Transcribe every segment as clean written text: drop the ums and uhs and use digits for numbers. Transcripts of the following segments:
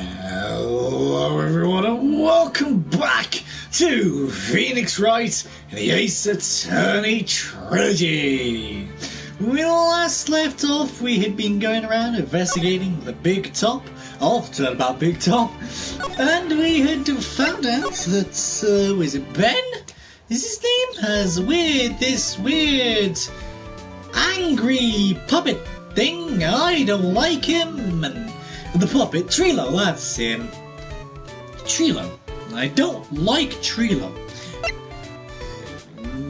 Hello everyone and welcome back to Phoenix Wright and the Ace Attorney Trilogy. When we last left off, we had been going around investigating the Big Top, turnabout Big Top, and we had found out that, was it Ben? Is his name? Has this weird angry puppet thing. I don't like him, and the puppet, Trilo, that's him. Trilo. I don't like Trilo.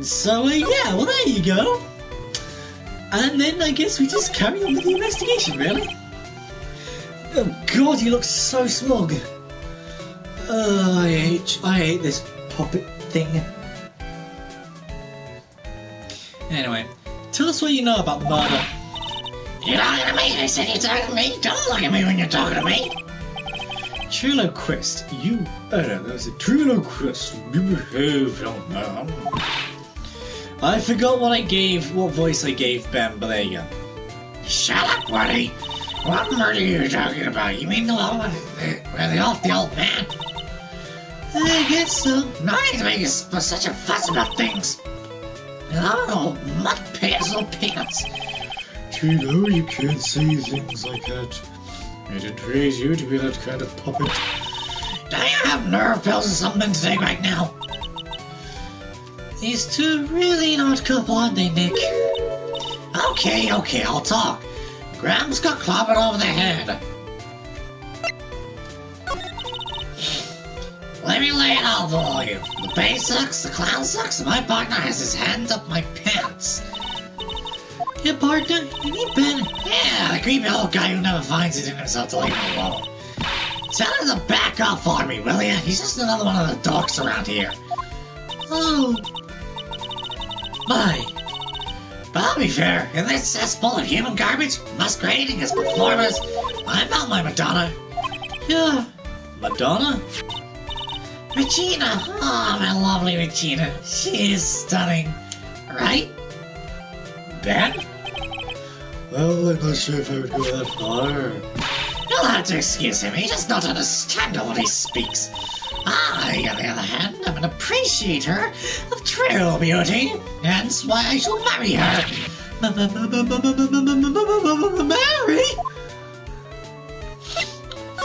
So, yeah, well, there you go. And then I guess we just carry on with the investigation, really. Oh, God, he looks so smug. I hate this puppet thing. Anyway, tell us what you know about the murder. You're talking to me? I said you're talking to me. Don't look at me when you're talking to me. Trilo Quest, that was a Trilo Quest. You behave, young man. I forgot what voice I gave Ben, but there you go. Shut up, buddy. What murder are you talking about? You mean the one where they off the old man? I guess so. Nobody's making such a fuss about things. I don't know, mud pants or peanuts. Trilo, you can't say things like that. I didn't raise you to be that kind of puppet. Do you have nerve pills or something to take right now? These two really an odd couple, aren't they, Nick? Okay, I'll talk. Graham's got clobbered over the head. Let me lay it out for you. The bass sucks, the clown sucks, and my partner has his hand up my pants. Your partner? You mean Ben? Yeah, the creepy old guy who never finds it in himself to leave him alone. Tell him to back off for me, will ya? He's just another one of the dorks around here. Oh. My. But I'll be fair, in this cesspool of human garbage, masquerading as performers, I found my Madonna. Yeah. Madonna? Regina! Oh, my lovely Regina. She is stunning. Right? Ben? Well, I'm not sure if I would go that far. You'll have to excuse him, he does not understand what he speaks. I, on the other hand, am an appreciator of true beauty, hence why I shall marry her. Marry?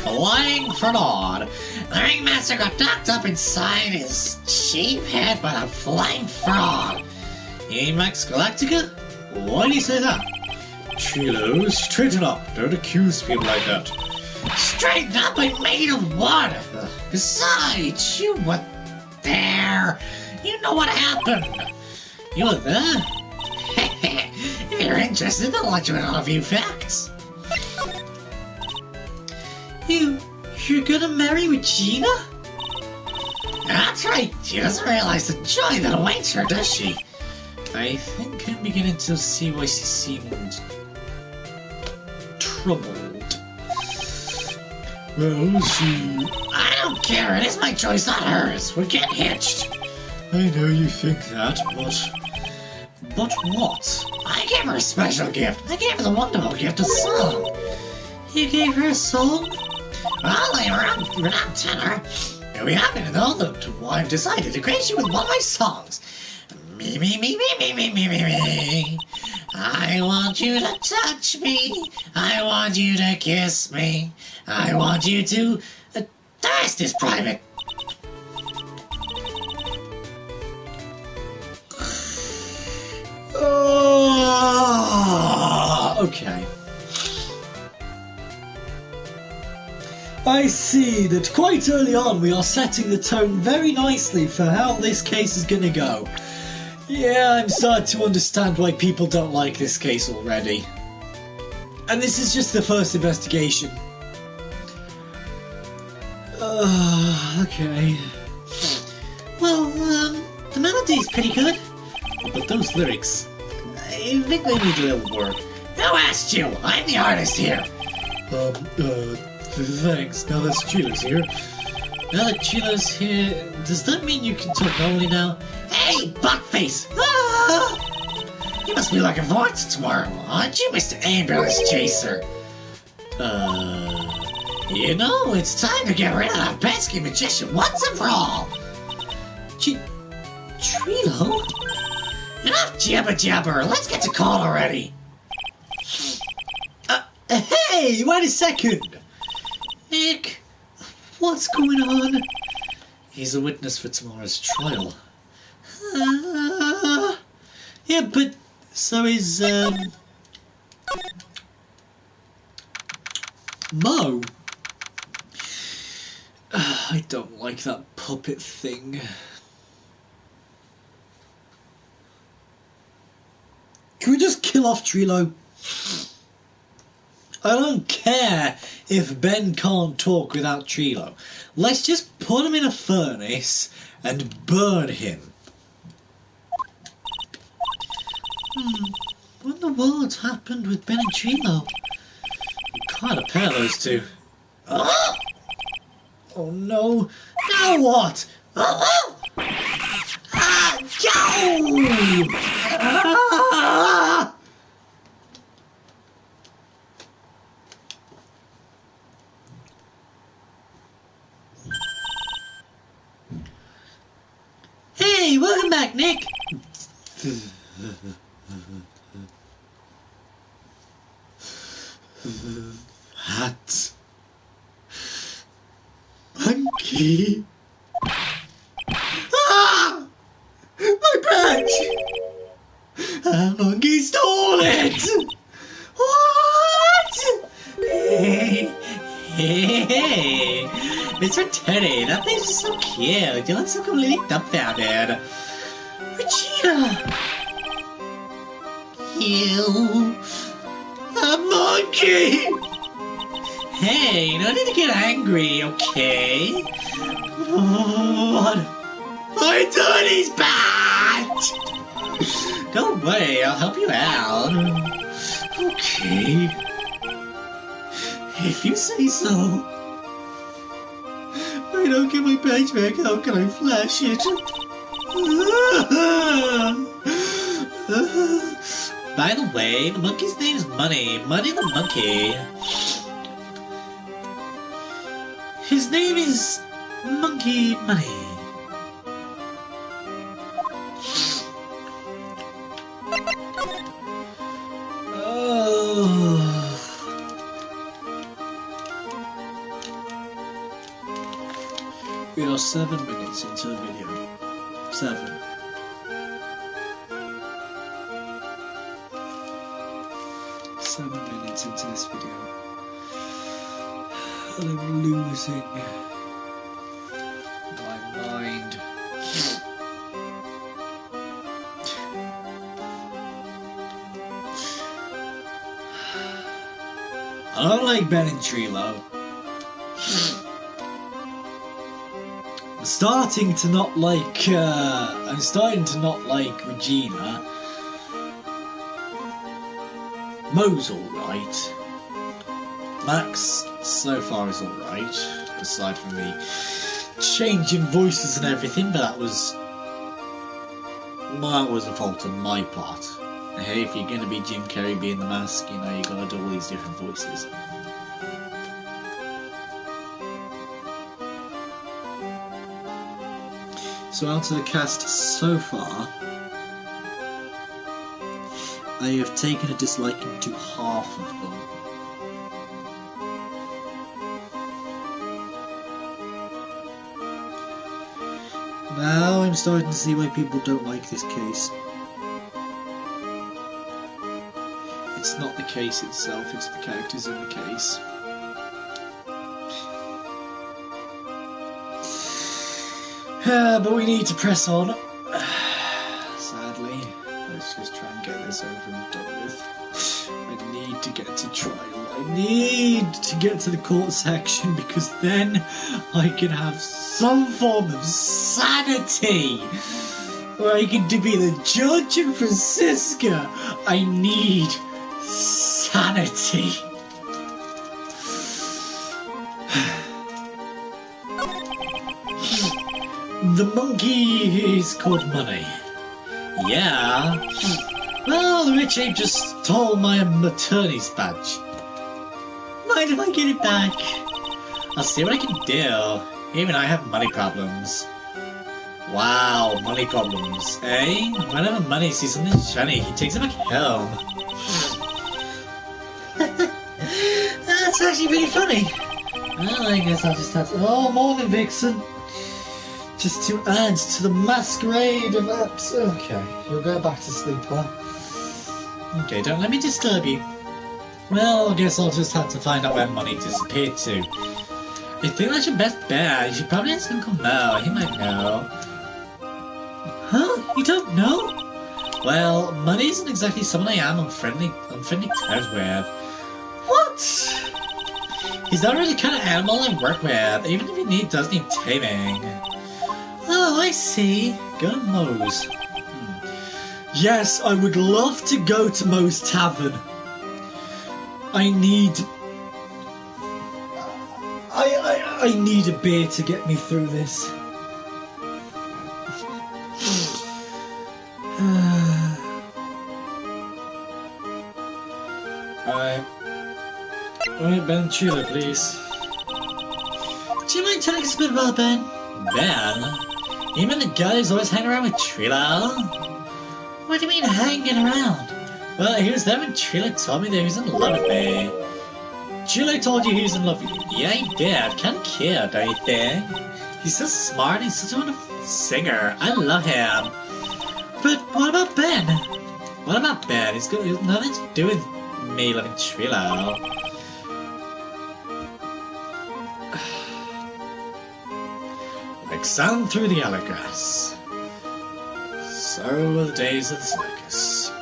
Flying fraud. The ringmaster got knocked up inside his cheap head by a flying fraud. Max Galactica? Why do you say that? Trilo, straighten up. Don't accuse people like that. Straighten up? I made of what? Besides, you were there. You know what happened. You were there? If you're interested, I'll let you in on a few facts. You're gonna marry Regina? That's right. She doesn't realize the joy that awaits her, does she? I think I'm beginning to see why she seemed troubled. Well, I don't care, it is my choice, not hers. We're getting hitched. I know you think that, but what? I gave her a special gift. I gave her the wonderful gift of song. You gave her a song? Well, we're not tenor. You'll be happy to know that I've decided to grace you with one of my songs. Me, me, me, me, me, me, me, me, me. I want you to touch me. I want you to kiss me. I want you to... the rest is private. Okay. I see that quite early on we are setting the tone very nicely for how this case is gonna go. Yeah, I'm starting to understand why people don't like this case already. And this is just the first investigation. Okay. Well, the melody's pretty good. But those lyrics, I think they need a little work. Who asked you? I'm the artist here. Thanks. Now that Chilo's here. Does that mean you can talk normally now? Hey, Buckface! Ah! You must be looking forward to tomorrow, aren't you, Mr. Ambulance Chaser? You know, it's time to get rid of that pesky magician once and for all. Trilo? Enough jabber. Let's get to call already. Hey, wait a second. Nick, what's going on? He's a witness for tomorrow's trial. Yeah, but so is, Mo. I don't like that puppet thing. Can we just kill off Trilo? I don't care if Ben can't talk without Trilo. Let's just put him in a furnace and burn him. What in the world happened with Ben and Trilo? Quite a pair, those two. Oh no. Now what? Hey, welcome back, Nick. Hat. Monkey. Ah! My badge! Monkey stole it! What? Hey, Mr. Teddy, that place is so cute. You look so completely dumbfounded. Regina! You... A monkey! Hey, no need to get angry, okay? What? My dirty's bad! Don't worry, I'll help you out. Okay. If you say so. If I don't get my badge back, how can I flash it? By the way, the monkey's name is Money. Money the monkey. His name is Monkey Money. We are 7 minutes into the video. 7. Into this video, and I'm losing my mind. I don't like Ben and Trilo. I'm starting to not like Regina. Mo's alright. Max, so far, is alright. Aside from the changing voices and everything, but that was a fault on my part. Hey, if you're gonna be Jim Carrey being the mask, you know, you gotta do all these different voices. So out of the cast so far, I have taken a disliking to half of them. Now I'm starting to see why people don't like this case. It's not the case itself, it's the characters in the case. But we need to press on. Sadly. Let's just try and get this over and done with. I need to get to trial. I need to get to the court section because then I can have some form of sanity. Where I can be the judge in Francisca. I need sanity. The monkey is called Money. Yeah. Well, the rich ape just stole my attorney's badge. Mind if I get it back? I'll see what I can do. Even I have money problems. Wow, money problems, eh? Whenever money sees something shiny, he takes it back home. That's actually really funny. Well, I guess I'll just have to... Oh, morning, Vixen. Just to add to the masquerade of apps. Okay, you'll go back to sleep, huh? Okay, don't let me disturb you. Well, I guess I'll just have to find out where money disappeared to. I think that's your best bet. You should probably ask Uncle Mo. He might know. Huh? You don't know? Well, money isn't exactly someone I am on friendly terms with. What? He's not really the kind of animal I work with, even if he does need taming. Oh, I see. Go to Moe's. Yes, I would love to go to Moe's Tavern. I need a beer to get me through this. Alright, Ben, Chula, please. Do you mind telling us a bit about Ben? Ben? You mean the guy who's always hanging around with Trilo? What do you mean hanging around? Well, he was there when Trilo told me that he was in love with me. Trilo told you he was in love with you? Yeah, he did. Kinda cute, don't you think? He's so smart, he's such a wonderful singer. I love him. But what about Ben? What about Ben? He's got nothing to do with me loving Trilo. Like sand through the hourglass. So were the days of the circus.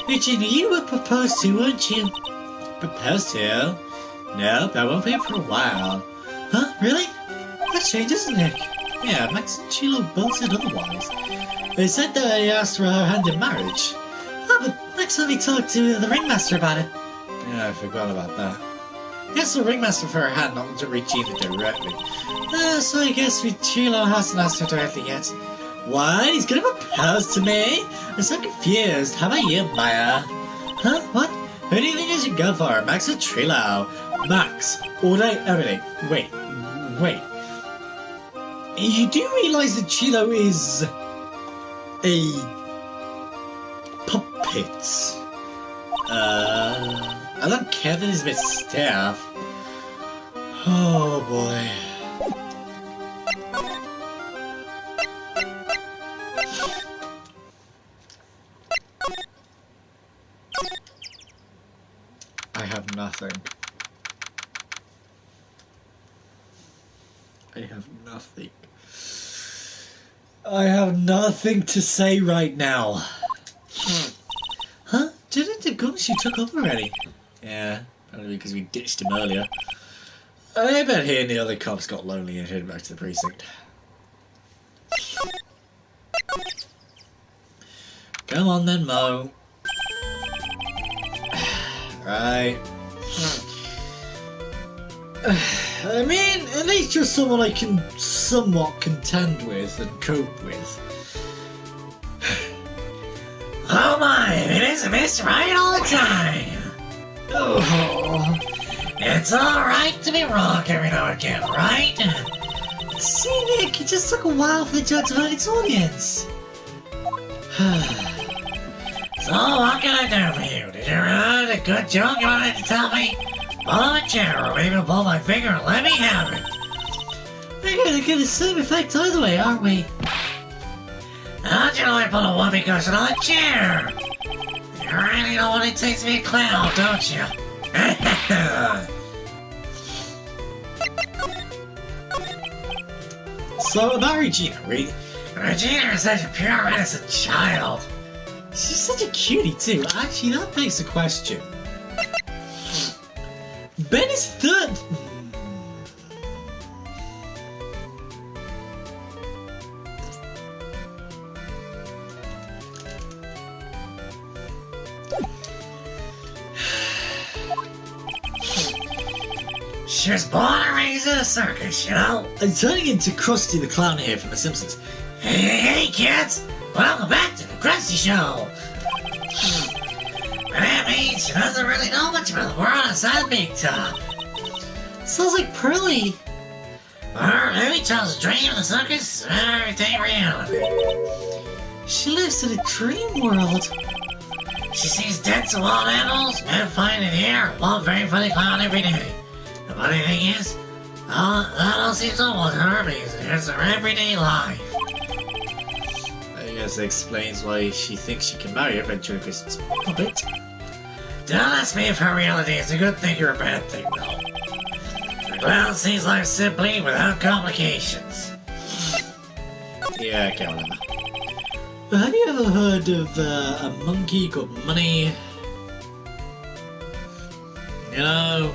Regina, you were proposed to, weren't you? Proposed to? No, I won't be for a while. Huh? Really? That's strange, isn't it? Yeah, Max and Chilo both said otherwise. They said that I asked for her hand in marriage. Oh, but Max let me talk to the ringmaster about it. Yeah, I forgot about that. Yes, the ringmaster for her hand, not to Regina directly. So I guess Chilo hasn't asked her directly yet. What? He's gonna propose to me? I'm so confused. How about you, Maya? Huh? What? Who do you think I should go for? Max or Trilo? Max. All day, every day. Wait. You do realize that Trilo is a puppet? I don't care that he's a bit stiff. Oh boy. I have nothing. I have nothing to say right now. Huh? Didn't the Gunshi took up already? Yeah, probably because we ditched him earlier. I bet he and the other cops got lonely and headed back to the precinct. Come on then, Mo. Right. I mean, at least you're someone I can somewhat contend with and cope with. Oh my, it is a miss right all the time. Oh. It's alright to be wrong every now and again, right? See, Nick, it just took a while for the judge to find its audience. So, what can I do for you? Did you write a good joke you wanted to tell me? Pull a chair or maybe pull my finger and let me have it. We're gonna get the same effect either way, aren't we? How'd you know I pull a whoopee cushion on a chair? You really know what it takes to be a clown, don't you? So about Regina, Regina is such a pure innocent child. She's such a cutie too. Actually, that begs the question. Ben is third. She was born and raised in a circus, you know? I'm turning into Krusty the Clown here from The Simpsons. Hey, kids! Welcome back to the Krusty Show! And that means mean, she doesn't really know much about the world outside Big Top. Sounds like Pearly. Or maybe Charles' dream in the circus is everything reality. She lives in a dream world. She sees dead and wild animals, men flying in the air, one very funny clown every day. The funny thing is, that all seems normal to her because it's her everyday life. I guess it explains why she thinks she can marry a ventriloquist puppet. Don't ask me if her reality is a good thing or a bad thing, though. The clown sees life simply, without complications. Yeah, okay, whatever. Have you ever heard of a monkey called Money? You know,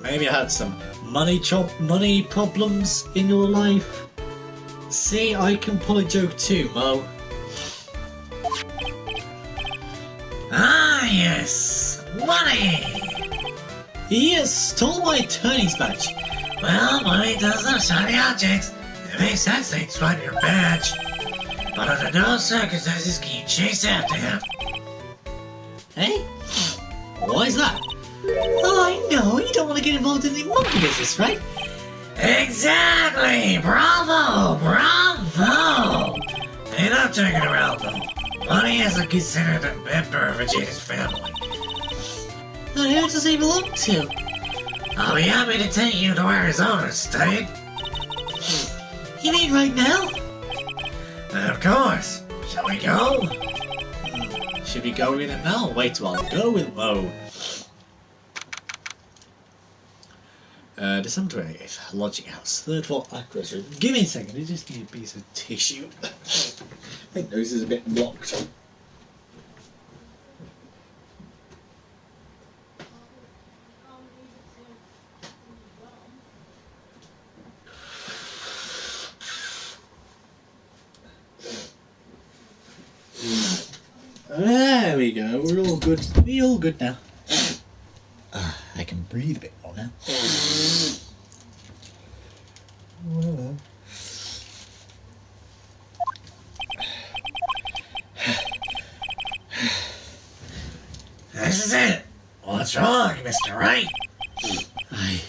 maybe I had some money problems in your life. See, I can pull a joke too, Mo. Ah, yes! Money! He has stole my attorney's badge. Well, money does have shiny objects. It makes sense they'd swipe your badge. But under no circumstances can you chase after him. Hey? Why is that? Oh, I know. You don't want to get involved in the monkey business, right? Exactly! Bravo! Bravo! Ain't not turning around, though. Money isn't considered a member of Vegeta's family. Then who does he belong to? I'll be happy to take you to where his owners stayed. You mean right now? Of course. Shall we go? Should we go with him now? Wait till I'll go with Mo. December 28th, lodging house, third floor, Aqua's room. Give me a second, I just need a piece of tissue. My nose is a bit blocked. There we go, we're all good. We're all good now. I can breathe a bit more now. This is it. What's wrong, Mr. Wright? I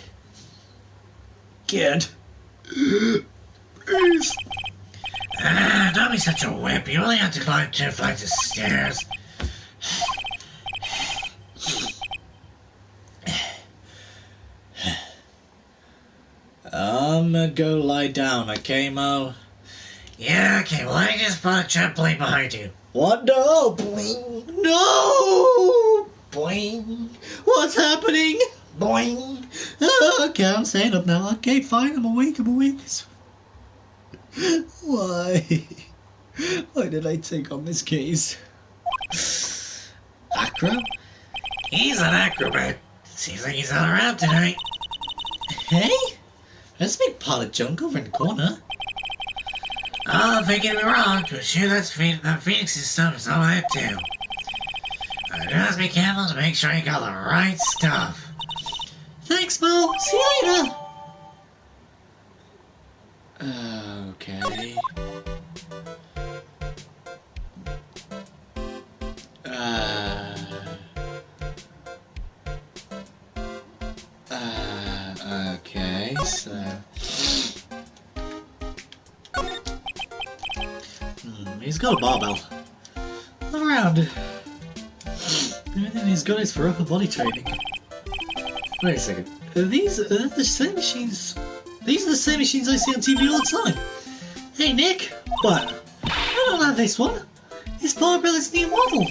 can't breathe. Don't be such a whip. You only have to climb 2 flights of stairs. I'm gonna go lie down, okay, Mo? Yeah, okay, well, I just put a trampoline behind you. What? No! Boing! No! Boing! What's happening? Boing! Okay, I'm staying up now. Okay, fine, I'm awake. Why? Why did I take on this case? Acro? He's an acrobat. Seems like he's not around tonight. Hey? There's a big pile of junk over in the corner. Oh, don't get me wrong. To assure that Phoenix's stuff is all that too. Just be careful to make sure you got the right stuff. Thanks, Mo. See you later. Okay. Okay, so... he's got a barbell. Look around. Everything he's got is for upper body training. Wait a second. Are these the same machines? These are the same machines I see on TV all the time. Hey, Nick. What? I don't have this one. This barbell is a new model.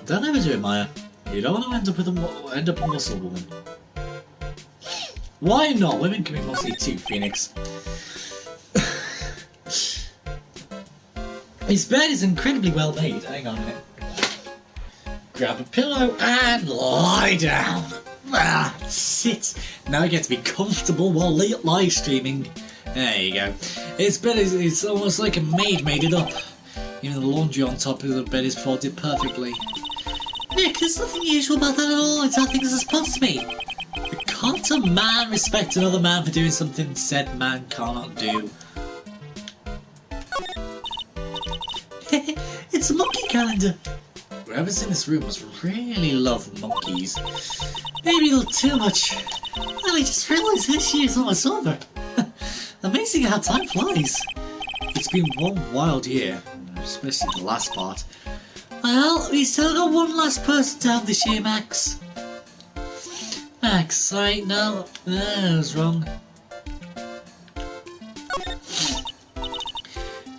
Don't ever do it, Maya. You don't want to end up a muscle woman. Why not? Women can be muscly too, Phoenix. His bed is incredibly well made. Hang on a minute. Grab a pillow and lie down. Ah, sit. Now I get to be comfortable while live streaming. There you go. His bed is almost like a maid made it up. Even the laundry on top of the bed is folded perfectly. Nick, there's nothing usual about that at all. It's how things are supposed to be. Can't a man respect another man for doing something said man cannot do? It's a monkey calendar. whoever's in this room must really love monkeys. Maybe a little too much. Well, I just realised this year's almost over. Amazing how time flies. It's been one wild year, especially the last part. Well, we still got one last person down this year, Max. Max, sorry, no, I was wrong.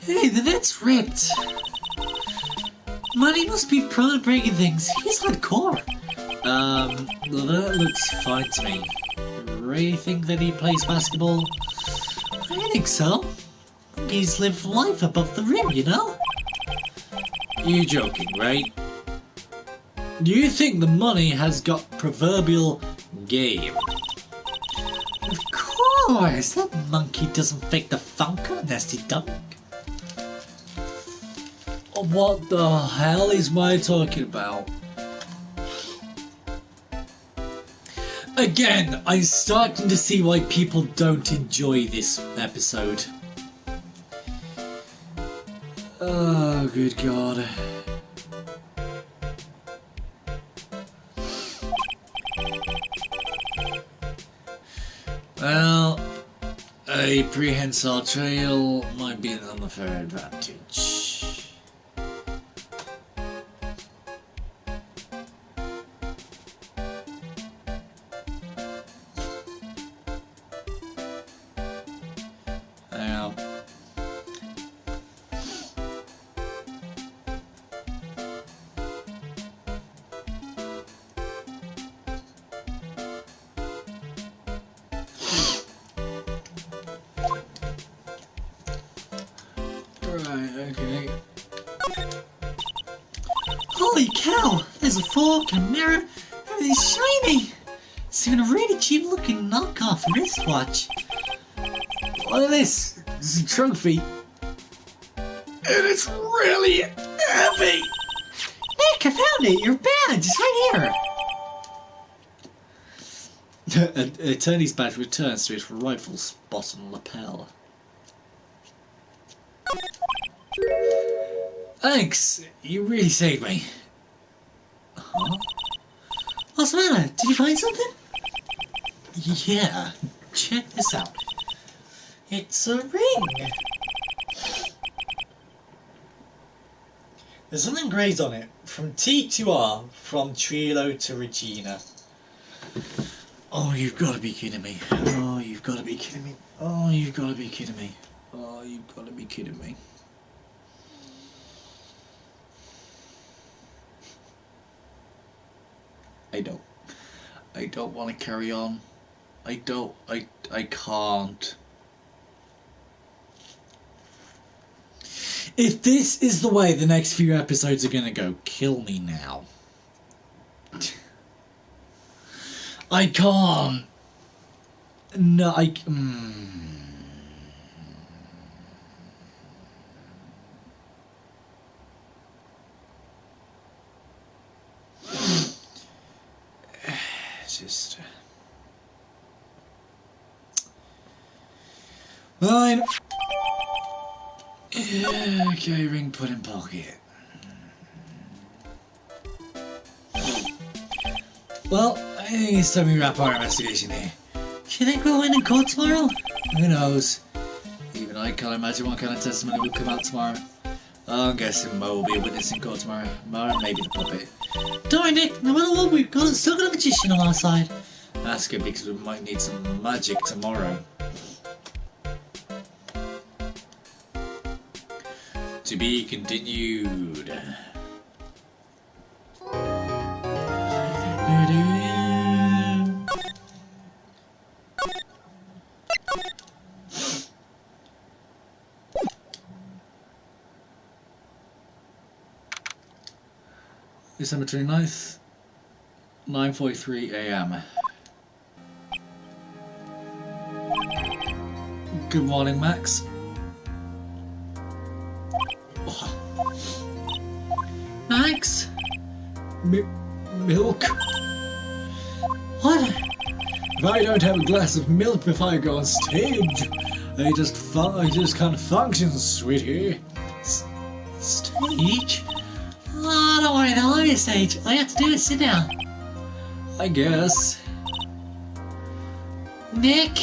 Hey, the net's ripped. Money must be prone to breaking things. He's hardcore. Well, that looks fine to me. Really think that he plays basketball? I think so. He's lived life above the rim, you know? You're joking, right? Do you think the money has got proverbial game? Of course! That monkey doesn't fake the funk on a nasty dunk. What the hell is Maya talking about? Again, I'm starting to see why people don't enjoy this episode. Oh, good God. Well, a prehensile trail might be an unfair advantage. Okay. Holy cow! There's a fork and a mirror. Everything's shiny. It's even a really cheap looking knockoff wristwatch. Look at this. It's a trophy. And it's really heavy. Nick, I found it. Your badge. It's right here. Attorney's badge returns to its rifle's bottom lapel. Thanks, you really saved me. Huh? What's the matter? Did you find something? Yeah, check this out. It's a ring. There's something engraved on it. From T to R, from Trilo to Regina. Oh, you've got to be kidding me. Oh, you've got to be kidding me. Oh, you've got to be kidding me. Oh, you've got to be kidding me. I don't want to carry on. I can't. If this is the way the next few episodes are going to go, kill me now. I can't. No, Just fine. Yeah, okay, ring put in pocket. Well, I think it's time we wrap our investigation here. Do you think we'll win in court tomorrow? Who knows? Even I can't imagine what kind of testimony will come out tomorrow. I'm guessing Mo will be a witness in court tomorrow. Mo, maybe the puppet. Don't worry, Nick. No matter what, we've still got a magician on our side. That's good because we might need some magic tomorrow. To be continued. December 29th, 9:43 AM. Good morning, Max. Max? Milk? What? If I don't have a glass of milk before I go on stage, I just can't function, sweetie. Stage? Oh, don't worry, they'll let me this age. All you have to do is sit down. I guess. Nick?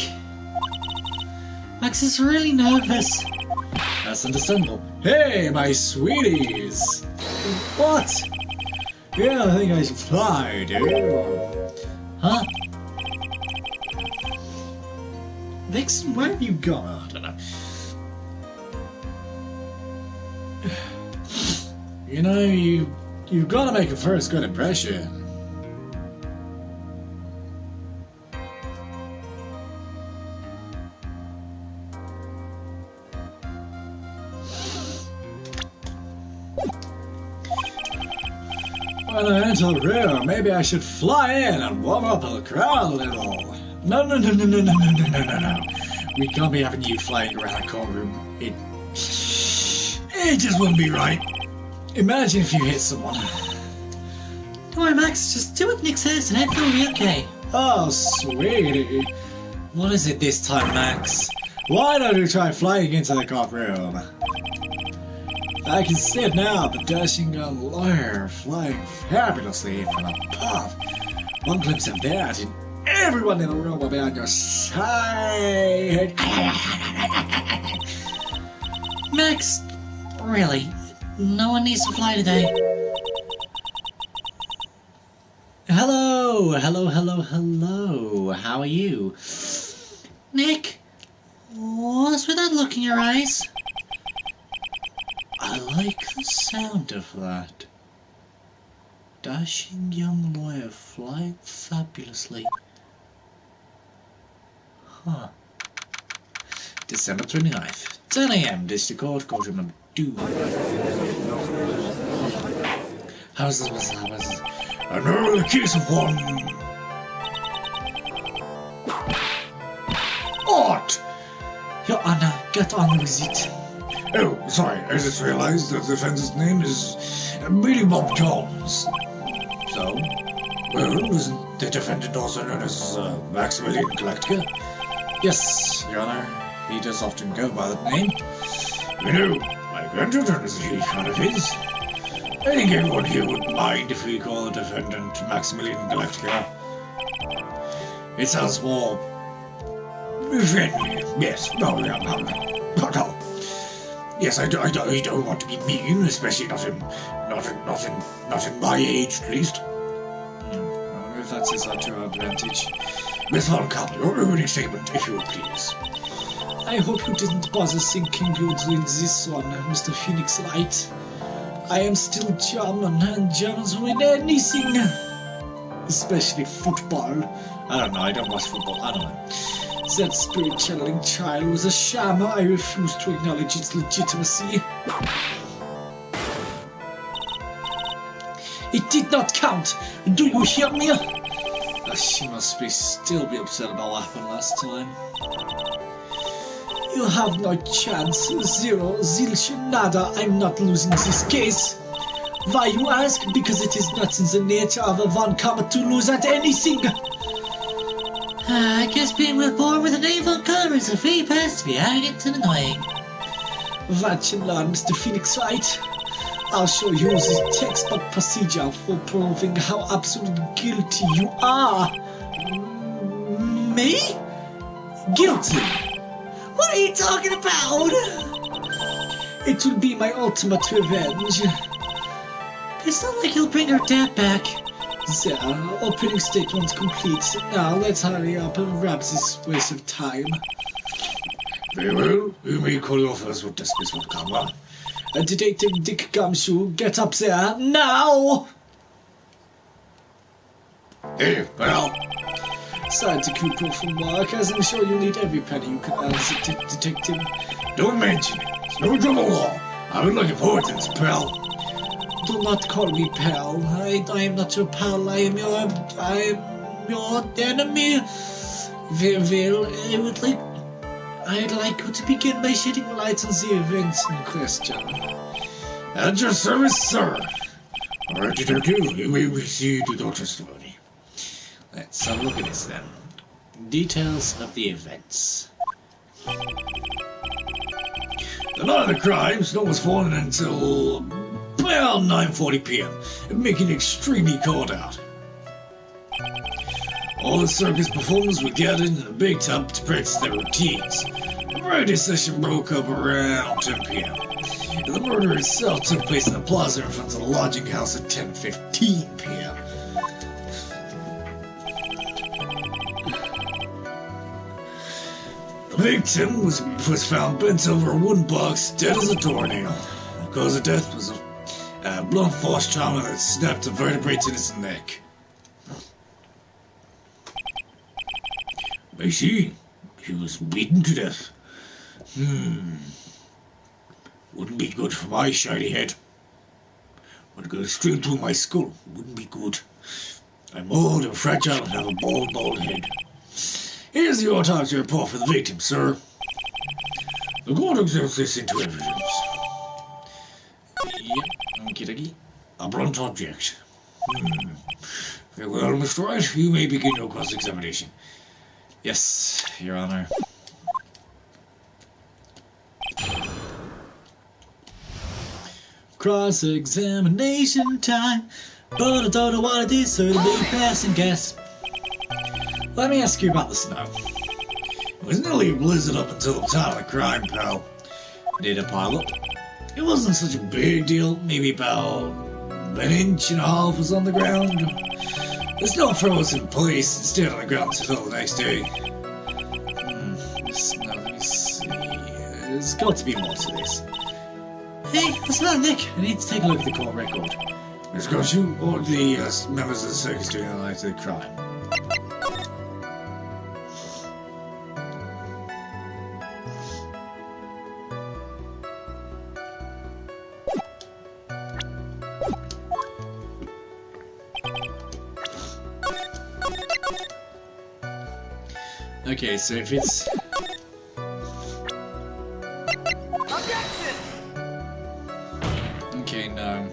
Max is really nervous. That's understandable. Hey, my sweeties! What? Yeah, I think I should fly, dude. Huh? Vixen, where have you gone? I don't know. You know, you've got to make a first good impression. When I enter the room, maybe I should fly in and warm up the crowd a little. No. We can't be having you flying around the courtroom. It just wouldn't be right. Imagine if you hit someone. Don't worry, Max. Just do what Nick says and everything will be okay. Oh, sweetie. What is it this time, Max? Why don't you try flying into the courtroom? I can see it now, the dashing young lawyer flying fabulously from above. One glimpse of that, and everyone in the room will be on your side. Max, really, no one needs to fly today. Hello. How are you? Nick, what's with that look in your eyes? I like the sound of that. Dashing young lawyer flying fabulously. Huh. December 29th, 10 AM, District Court, Courtroom number 2. How's this? Another case of one. What? Your Honor, get on with it. Oh, sorry, I just realized that the defendant's name is Billy Bob Jones. So, well, isn't the defendant also known as Maximilian Galactica? Yes, Your Honor, he does often go by that name. You know, my grandchildren is a huge fan of his. I think everyone here would mind if we call the defendant Maximilian Galactica. It sounds more friendly. Yes, no. Yes, I don't want to be mean, especially not in my age, at least. I wonder if that's to our advantage. Miss Von Kappel, your opening statement, if you would please. I hope you didn't bother thinking you'd win this one, Mr. Phoenix Wright. I am still German, and Germans win anything. Especially football. I don't know, I don't watch football, I don't know. That spirit channeling trial was a sham. I refuse to acknowledge its legitimacy. It did not count. Do you hear me? She must still be upset about what happened last time. You have no chance. Zero, zilch, nada. I'm not losing this case. Why, you ask? Because it is not in the nature of a Von Kammer to lose at anything. I guess being born with an evil color is a free pass to be arrogant and annoying. What you learn, Mr. Phoenix Wright? I'll show you the textbook procedure for proving how absolutely guilty you are. Me? Guilty? What are you talking about? It will be my ultimate revenge. It's not like he'll bring her dad back. There, opening statement complete. Now let's hurry up and wrap this waste of time. Very well. You may call your first witness, Miss Von Kammer. Detective Dick Gumshoe, get up there now! Hey, pal. Sorry to keep you from work, as I'm sure you need every penny you can earn as a detective. Don't mention it. It's no trouble at all. I've been looking forward to this, pal. Do not call me pal. I am not your pal. I am your enemy. Well, I'd like you to begin by shedding light on the events in question. At your service, sir. All right, detective, you may proceed with your testimony. Let's have a look at this then. Details of the events. The night of the crime, snow was falling until about 9:40 p.m. and making it extremely cold out. All the circus performers were gathered in the big tub to practice their routines. The variety session broke up around 10 p.m. and the murder itself took place in the plaza in front of the lodging house at 10:15 p.m. The victim was found bent over a wooden box, dead as a doornail. The cause of death was a blunt force trauma that snapped the vertebrae in his neck. I see. He was beaten to death. Wouldn't be good for my shiny head. Would go straight through my skull. Wouldn't be good. I'm old and fragile and have a bald head. Here's the autopsy report for the victim, sir. The court accepts this into evidence. Yep, okie-dokie. A blunt object. Very well, Mr. Wright, you may begin your cross-examination. Yes, Your Honor. Cross-examination time, but I don't know what it is, so it'll be passing gas. Let me ask you about the snow. It was nearly a blizzard up until the time of the crime, pal. Did it pile up? It wasn't such a big deal, maybe about an inch and a half was on the ground. The snow froze in place and stayed on the ground until the next day. Snow, let me see. There's got to be more to this. Hey, what's that, Nick? I need to take a look at the court record. It's got you or the members of the circus during the night of the crime. Okay, so if it's... Objection! Okay, no.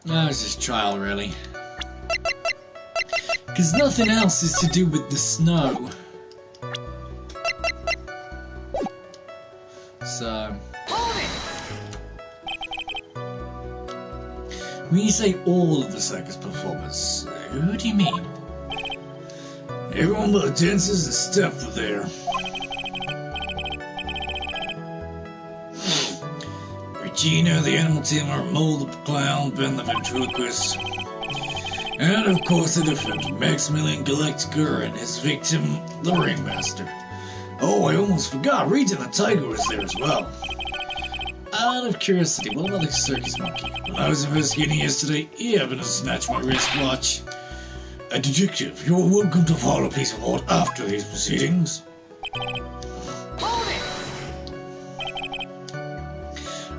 No, it's just trial, really. Because nothing else is to do with the snow. So... When you say all of the circus performers, who do you mean? Everyone but the dancers and staff were there. Regina, the animal tamer, Mo the clown, Ben the ventriloquist, and of course the defendant, Maximilian Galactica, and his victim, the ringmaster. Oh, I almost forgot, Regina the tiger was there as well. Out of curiosity, what about the circus monkey? When I was investigating yesterday, he happened to snatch my wristwatch. A detective, you're welcome to file a piece of report after these proceedings.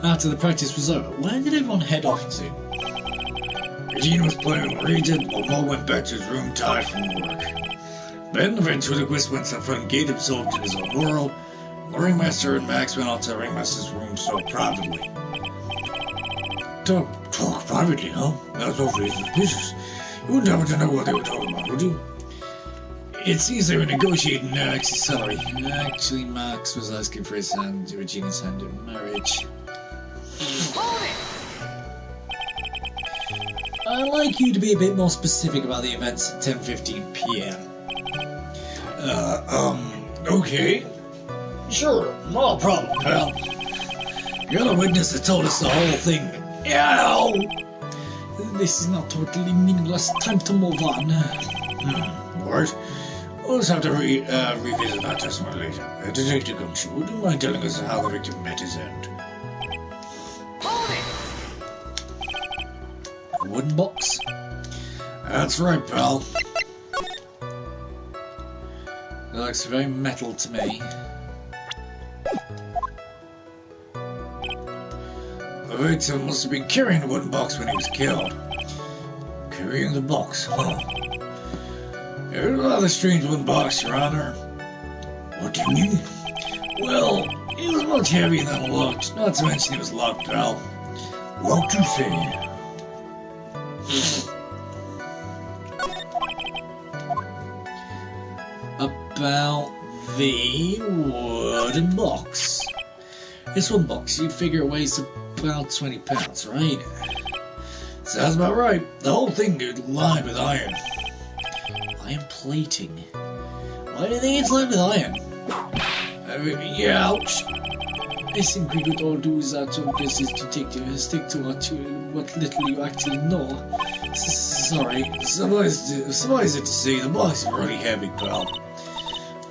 After the practice was over, where did everyone head off to? Regina was playing with Regent while Mo went back to his room tired from work. Ben, the ventriloquist, went to the front gate absorbed in his own world. The ringmaster and Max went out to the ringmaster's room to talk privately. Talk privately, huh? That's awfully suspicious. You wouldn't happen to know what they were talking about, would you? It seems they were negotiating Max's salary. Actually, Max was asking for his hand, Regina's hand in marriage. I'd like you to be a bit more specific about the events at 10:15 p.m. Okay. Sure, not a problem, pal. You're the witness that told us the whole thing. Ow! This is not totally meaningless. Time to move on. Alright. We'll just have to revisit that testimony later. Detective Gumshoe, would you mind telling us how the victim met his end? A wooden box? That's right, pal. It looks very metal to me. The victim must have been carrying the wooden box when he was killed. Carrying the box, huh? It was a rather strange wooden box, Your Honor. What do you mean? Well, it was much heavier than it looked. Not to mention it was locked, pal. Locked, you say? About the wooden box. This one box, you figure it weighs about 20 pounds, right? Sounds about right. The whole thing could line with iron. Iron plating. Why do you think it's lined with iron? Yeah, ouch. I think we could all do that to this is to stick to what little you actually know. Sorry. Suffice it to say, the box is really heavy, pal.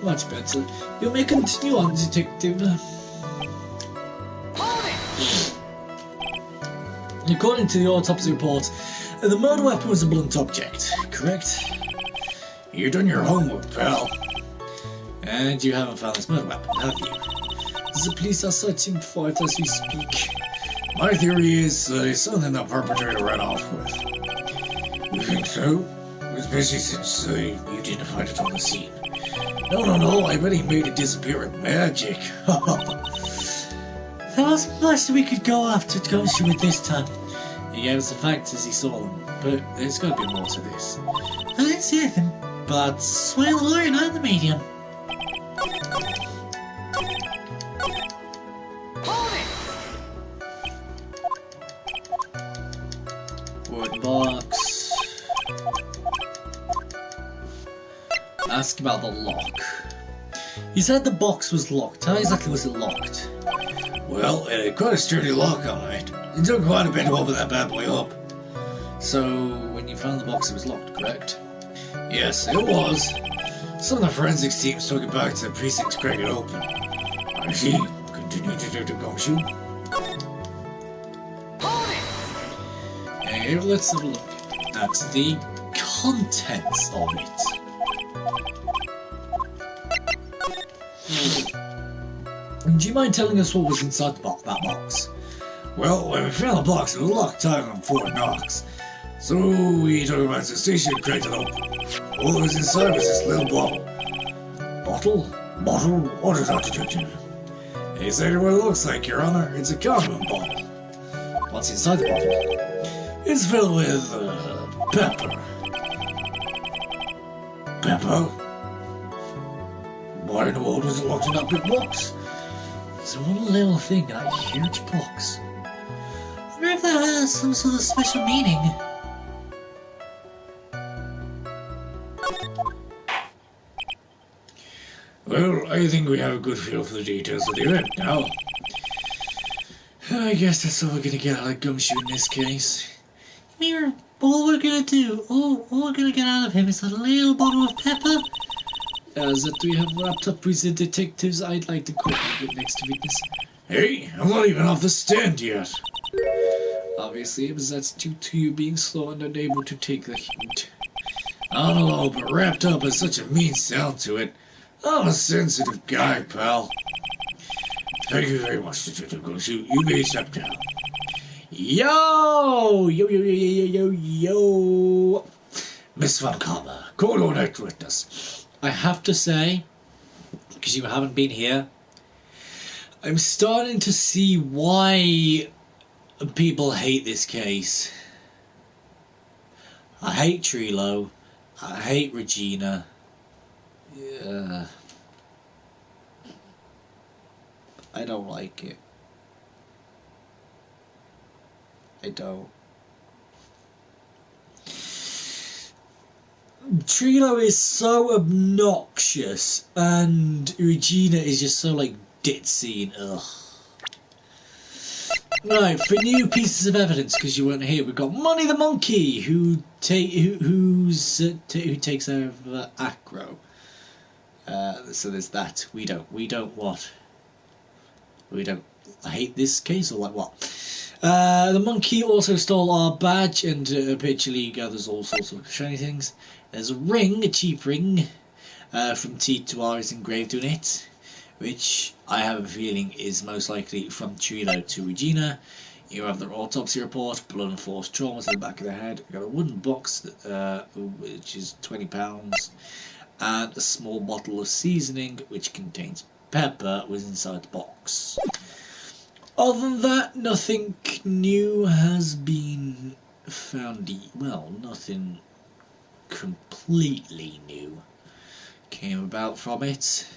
Much better. You may continue on, detective. Hold it! According to the autopsy report, the murder weapon was a blunt object, correct? You've done your homework, pal. And you haven't found this murder weapon, have you? The police are searching for it as we speak. My theory is that it's something the perpetrator ran off with. You think so? Especially since you didn't find it on the scene. No, I bet he made it disappear with magic. There wasn't much we could go after to go shoot with this time. He gave us the facts as he saw them, but there's got to be more to this. I didn't see anything, but sway the lawyer, not the medium. Hold it! Wood box. Ask about the lock. You said the box was locked. How exactly was it locked? Well, quite a sturdy lock, alright. It took quite a bit to open that bad boy up. So, when you found the box, it was locked, correct? Yes, it was. Some of the forensics teams took it back to the precinct to crack it open. I see. Continue, Detective Gumshoe. Hold it! Hey, let's have a look at the contents of it. Do you mind telling us what was inside that box? Well, when we found the box, it was locked tight on 4 knocks. So we took it back to the station and cracked it open. All that was inside was this little bottle. Bottle? Bottle? What is that, Detective? Exactly what it looks like, Your Honor. It's a condom bottle. What's inside the bottle? It's filled with, pepper. Pepper? Why in the world was it locked in that big box? It's one little thing in that huge box. I wonder if that has some sort of special meaning. Well, I think we have a good feel for the details of the event now. I guess that's all we're gonna get out of Gumshoe in this case. All we're gonna do, all we're gonna get out of him is a little bottle of pepper. That we have wrapped up with the detectives, I'd like to call you the next witness. Hey, I'm not even off the stand yet. Obviously, but that's due to you being slow and unable to take the heat. I don't know, but wrapped up has such a mean sound to it. I'm a sensitive guy, pal. Thank you very much, Detective Gumshoe. You may step down. Yo! Miss Van Kammer, call on that witness. I have to say, because you haven't been here, I'm starting to see why people hate this case. I hate Trilo. I hate Regina. Yeah. I don't like it. I don't. Trilo is so obnoxious, and Regina is just so like ditzy and ugh. Right, for new pieces of evidence, because you weren't here, we've got Money the Monkey, who takes over Acro. So there's that. We don't what? We don't hate this case, or like what? The monkey also stole our badge and habitually gathers all sorts of shiny things. There's a ring, a cheap ring, from T2R is engraved on it, which I have a feeling is most likely from Trilo to Regina. You have the autopsy report, blood and force trauma to the back of the head. We've got a wooden box, which is £20, and a small bottle of seasoning, which contains pepper, was inside the box. Other than that, nothing new has been found. Well, nothing completely new came about from it.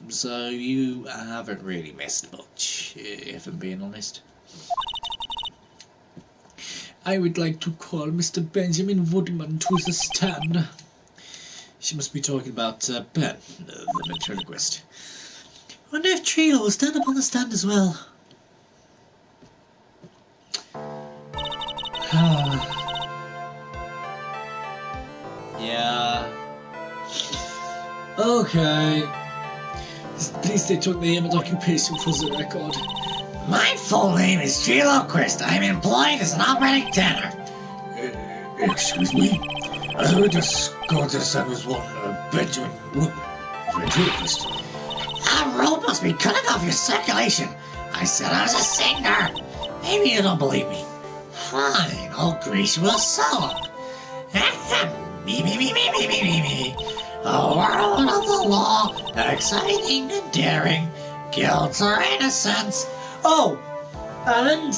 So you haven't really missed much, if I'm being honest. I would like to call Mr. Benjamin Woodman to the stand. She must be talking about Ben, the ventriloquist. I wonder if Trilo will stand up on the stand as well. Yeah. Okay. Please state your name and occupation for the record. My full name is Triloquist. I'm employed as an operatic tenor. Excuse me? I heard the Scottish that was one Benjamin Woodman, ventriloquist. A rope must be cutting off your circulation. I said I was a singer. Maybe you don't believe me. Fine, I'll grease you with a song. Me, me, me, me, me, me, me, me. A world of the law, exciting and daring, guilt or innocence. Oh, and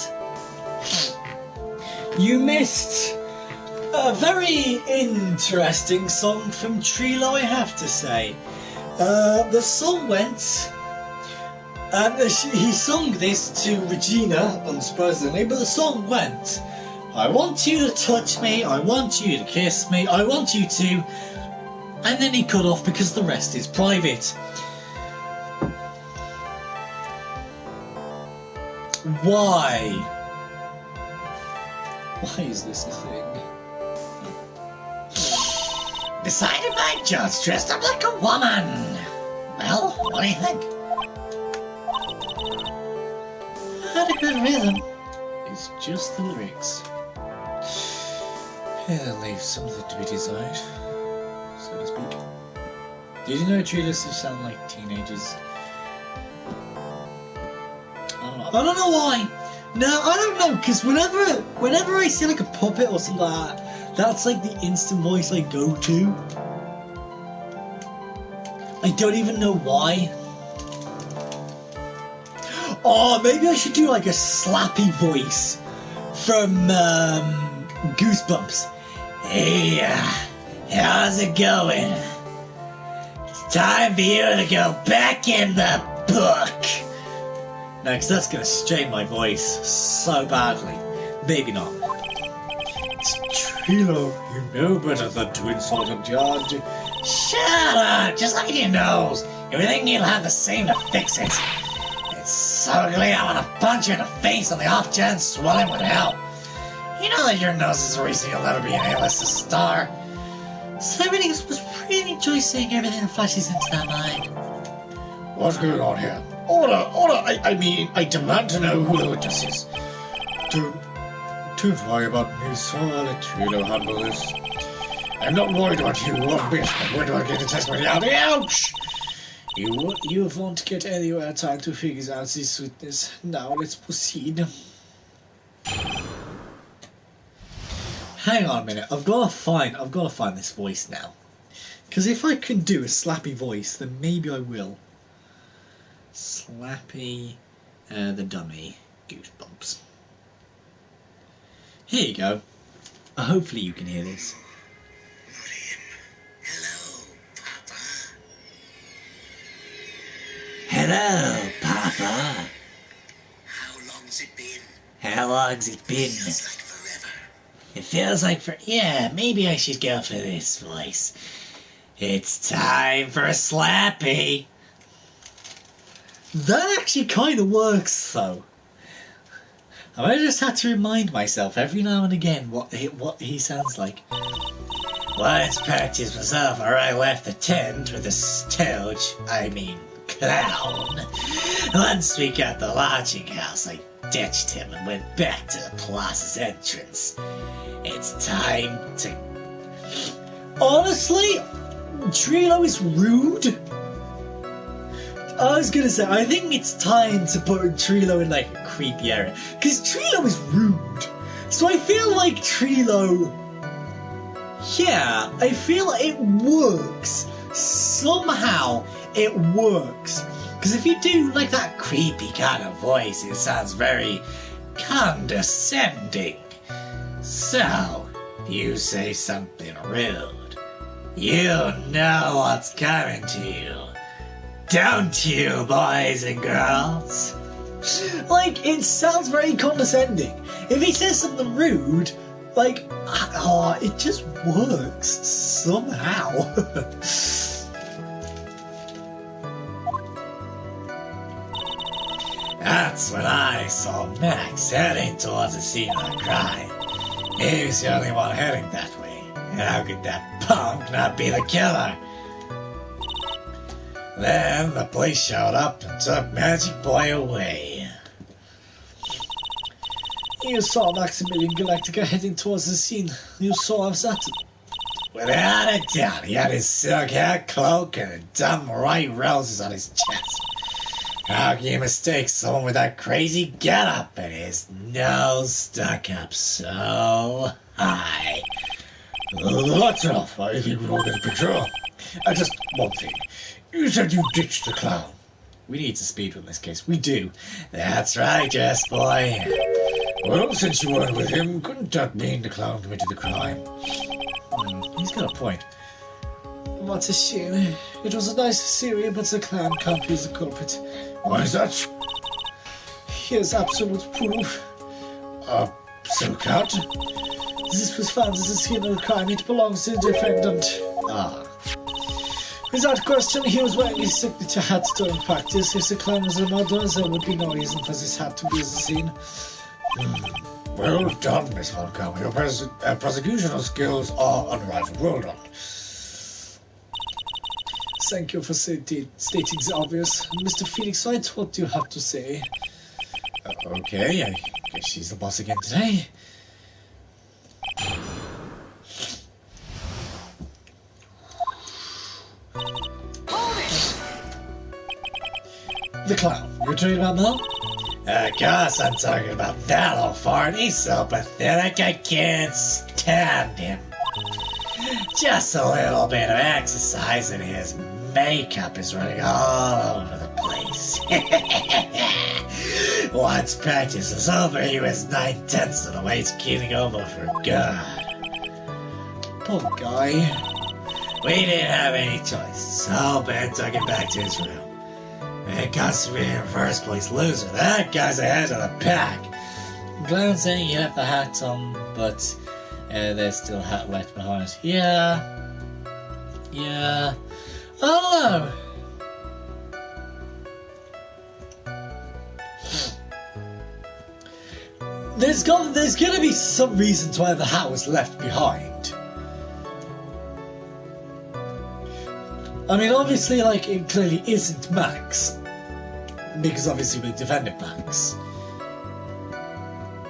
you missed a very interesting song from Trilo, I have to say. The song went, he sung this to Regina, unsurprisingly, but the song went, I want you to touch me, I want you to kiss me, I want you to... And then he cut off because the rest is private. Why? Why is this a thing? Decided by judge dressed up like a woman. Well, what do you think? Had a good rhythm. It's just the lyrics. Yeah, leave something to be desired, so to speak. Did you know Trilos sound like teenagers? I don't know why. No, I don't know, because whenever I see like a puppet or something like that, that's like the instant voice I go to. I don't even know why. Oh, maybe I should do like a slappy voice from Goosebumps. Hey, how's it going? It's time for you to go back in the book. No, because that's going to strain my voice so badly. Maybe not. It's Trilo, you know better than to insult a judge. Shut up! Just look at your nose. You think you'll have the same to fix it? It's so ugly I want to punch you in the face on the off chance swelling with hell. You know that your nose is the reason you'll never be an A-list star. Celebrity must really enjoy seeing everything that flashes into their mind. What's going on here? Order! I mean, I demand to know who the witness is. Don't worry about me, sir. I'll let Trilo handle this. I'm not worried about you one bit. I'm worried about getting the testimony out. Ouch! You won't get anywhere trying to figure out this witness. Now let's proceed. Hang on a minute. I've got to find this voice now. Because if I can do a slappy voice, then maybe I will. Slappy, the dummy, Goosebumps. Here you go. Hopefully you can hear this. Hello, Papa. How long's it been? How long's it been? Feels like forever. It feels like yeah, maybe I should go for this voice. It's time for a slappy. That actually kind of works, though. I might just have to remind myself every now and again what he sounds like. Once purchased myself or I left the tent with the clown. Once we got the lodging house, I ditched him and went back to the plaza's entrance. It's time to... Honestly, Trilo is rude. I was gonna say, I think it's time to put Trilo in like a creepy area. Because Trilo is rude. So I feel like Trilo... Yeah, I feel like it works. Somehow it works. Because if you do like that creepy kind of voice, it sounds very condescending. So, if you say something rude, you know what's coming to you. don't you, boys and girls? Like, it sounds very condescending. If he says something rude, like, oh, it just works somehow. That's when I saw Max heading towards the scene of the crime. He was the only one heading that way. And how could that punk not be the killer? Then the police showed up and took Magic Boy away. You saw Maximilian Galactica heading towards the scene. You saw us at it. Without a doubt, he had his silk hair, cloak, and a dumb white roses on his chest. How can you mistake someone with that crazy getup and his nose stuck up so high? That's enough. I think we'll get a picture. Just one thing. You said you ditched the clown. We need to speedrun this case. We do. That's right, Dress Boy. Well, since you weren't with him, couldn't that mean the clown committed the crime? He's got a point. What a shame. It was a nice theory, but the clown can't be the culprit. Why is that? Here's absolute proof. So cat? This was found as a scene of the crime. It belongs to the defendant. Ah. Without question, he was wearing his signature hat during practice. If the clown was a murderer, there would be no reason for this hat to be at the scene. Well done, Miss Holcomb. Your prosecutional skills are unrivaled. Well done. Thank you for stating the obvious. Mr. Phoenix Wright, what do you have to say? Okay, I guess she's the boss again today. The clown. You're talking about now? Of course I'm talking about that old fart. He's so pathetic I can't stand him. Just a little bit of exercise and his makeup is running all over the place. Once practice was over, he was 9/10 of the way to keeling over for good. Poor guy. We didn't have any choice, so Ben took him back to his room. And constituted in first place loser. That guy's ahead of the pack. Glad saying you left the hat on, but there's still hat left behind. Yeah. I don't know. There's gonna be some reason to why the hat was left behind. I mean, obviously, like, it clearly isn't Max. Because obviously we defended Max.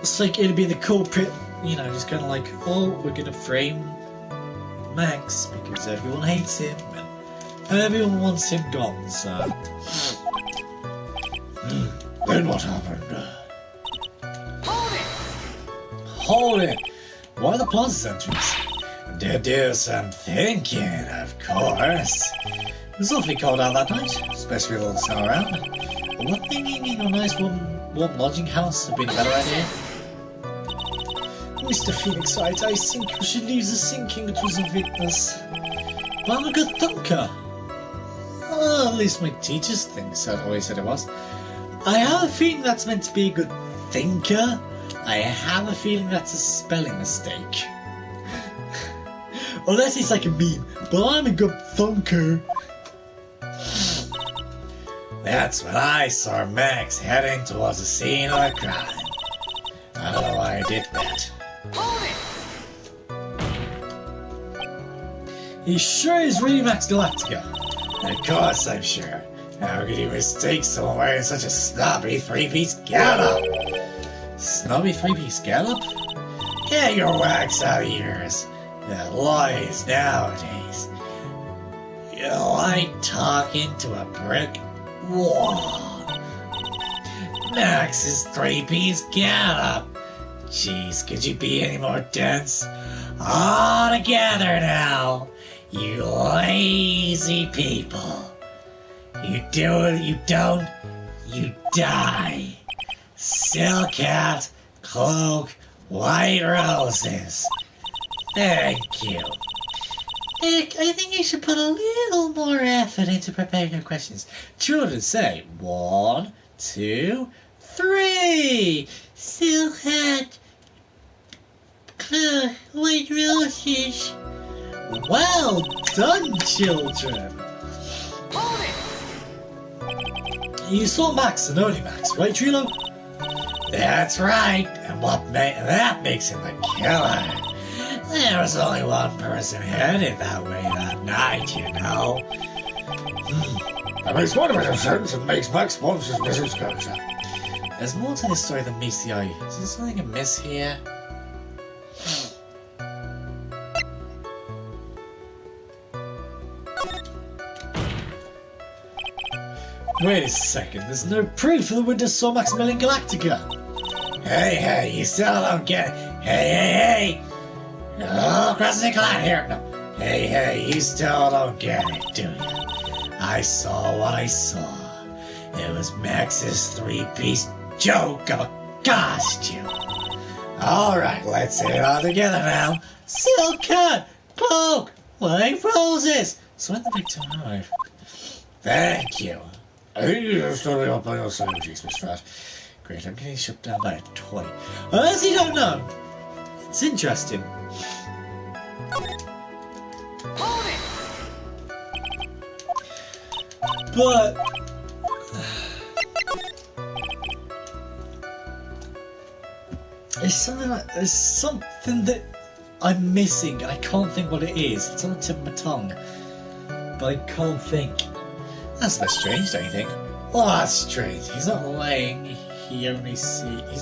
It's like it'd be the culprit, you know, just kind of like, oh, we're gonna frame Max because everyone hates him and everyone wants him gone, so. Then what happened? Hold it! Why the plaza entrance? To do some thinking, of course. It was awfully cold out that night, especially with all the snow around. Wouldn't thinking in a nice warm lodging house have been a better idea? Mr. Phoenix Wright, I think you should leave the thinking to the witness. But I'm a good thinker. At least my teachers always said it was. I have a feeling that's meant to be a good thinker. I have a feeling that's a spelling mistake. Unless it's like a meme, but I'm a good thunker. That's when I saw Max heading towards the scene of the crime. I don't know why I did that. He sure is really Max Galactica. Of course I'm sure. How could you mistake someone wearing such a snobby three-piece getup? Snobby three-piece getup? Get your wax out of yours. The lawyers nowadays. You like talking to a brick wall. Max's three-piece getup. Jeez, could you be any more dense? All together now, you lazy people. You do it, you don't, you die. Silk hat, cloak, white roses. Thank you. I think you should put a little more effort into preparing your questions. Children, say 1, 2, 3. Silk hat, white roses. Well done, children. You saw Max and only Max, right, Trilo? That's right. And that makes him a killer. There was only one person headed that way that night, you know. That makes one of his sense and makes Max want his business closer. There's more to this story than meets the eye. Is there something amiss here? Wait a second, there's no proof that the winter saw Maximilian Galactica. Hey, you still don't get it. Hey. Oh, crossing the line here. No. Hey, you still don't get it, do you? I saw what I saw. It was Max's three-piece joke of a costume. Alright, let's say it all together now. Silk cut, cloak, white roses. So when the big time arrive. Thank you. I think you're starting up on your synergies, Miss Fat. Great, I'm getting shut down by a toy. As you don't know. It's interesting. But there's something that I'm missing and I can't think what it is. It's on the tip of my tongue, but I can't think. That's a bit strange, don't you think? Oh, that's strange. He's not lying. He's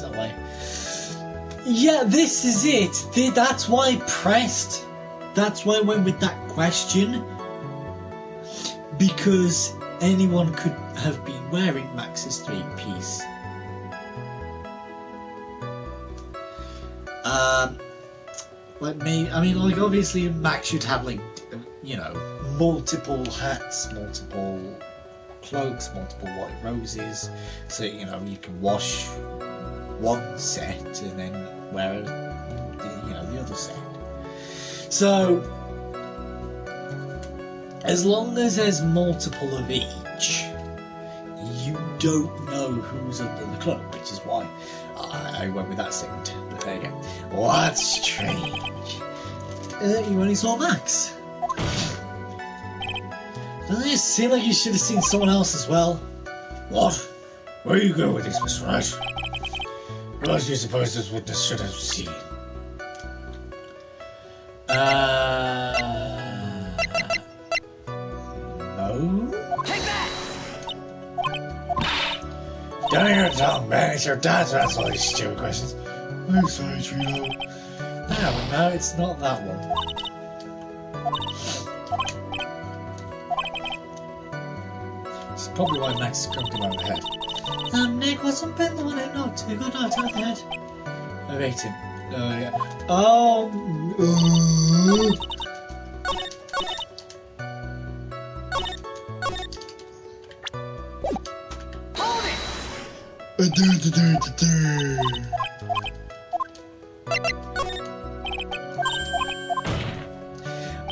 not lying. Yeah, this is it. That's why I pressed. That's why I went with that question. Because anyone could have been wearing Max's three-piece. Obviously Max should have, multiple hats, multiple cloaks, multiple white roses, so, you can wash one set and then wear, the other set. So, as long as there's multiple of each, you don't know who's under the cloak, which is why I went with that statement. But there you go. What's strange? You only saw Max. Doesn't it seem like you should have seen someone else as well? What? Where you go with this, Miss Wright? What else do you suppose this witness should have seen? No? Take that! Don't hear it, Tom, man. It's your dad to answer all these stupid questions. I'm sorry, Trino. No, it's not that one. It's probably why Max is crumping around the head. Nick wasn't Ben the one who knocked me. Good night, on the head. I ate him. Oh, yeah. Oh!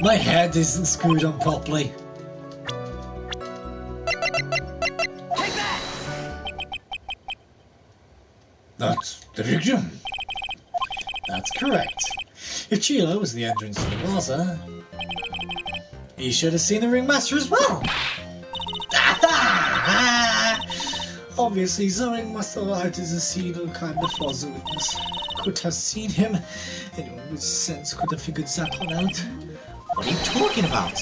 My head isn't screwed on properly. Take that! That's the victim. That's correct. If Chilo was the entrance to the plaza, he should have seen the ringmaster as well. Obviously, the ringmaster arrived as a single kind of fuzzy witness. Could have seen him. Anyone with sense could have figured that one out. What are you talking about?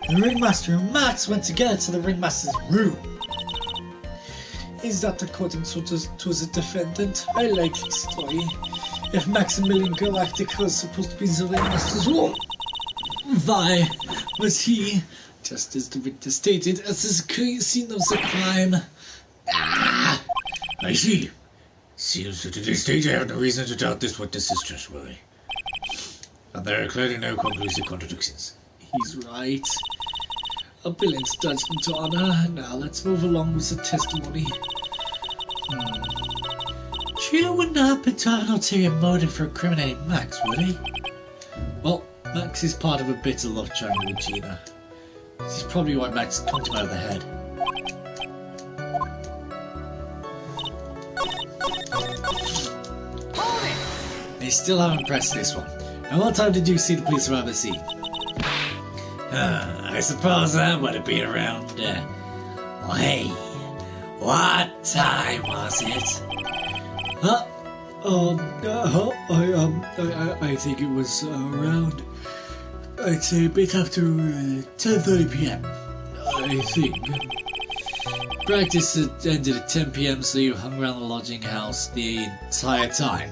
The ringmaster and Max went together to the ringmaster's room. Is that according to the defendant? I like this story. If Maximilian Galactica was supposed to be the ringmaster's room, why was he, just as the witness stated, at the scene of the crime? I see. Seems that at this stage I have no reason to doubt this witness is trustworthy. And there are clearly no conclusive contradictions. He's right. A brilliant judgment, Honor. Now let's move along with the testimony. Chino would not have paternal ulterior motive for incriminating Max, would he? Well, Max is part of a bitter love triangle with Gina. This is probably why Max conked him over the head. Hold it! They still haven't pressed this one. And what time did you see the police arrive at the scene? I suppose that would have been around, wait, what time was it? I think it was around, I'd say a bit after 10:30 p.m. I think. Practice had ended at 10 p.m, so you hung around the lodging house the entire time.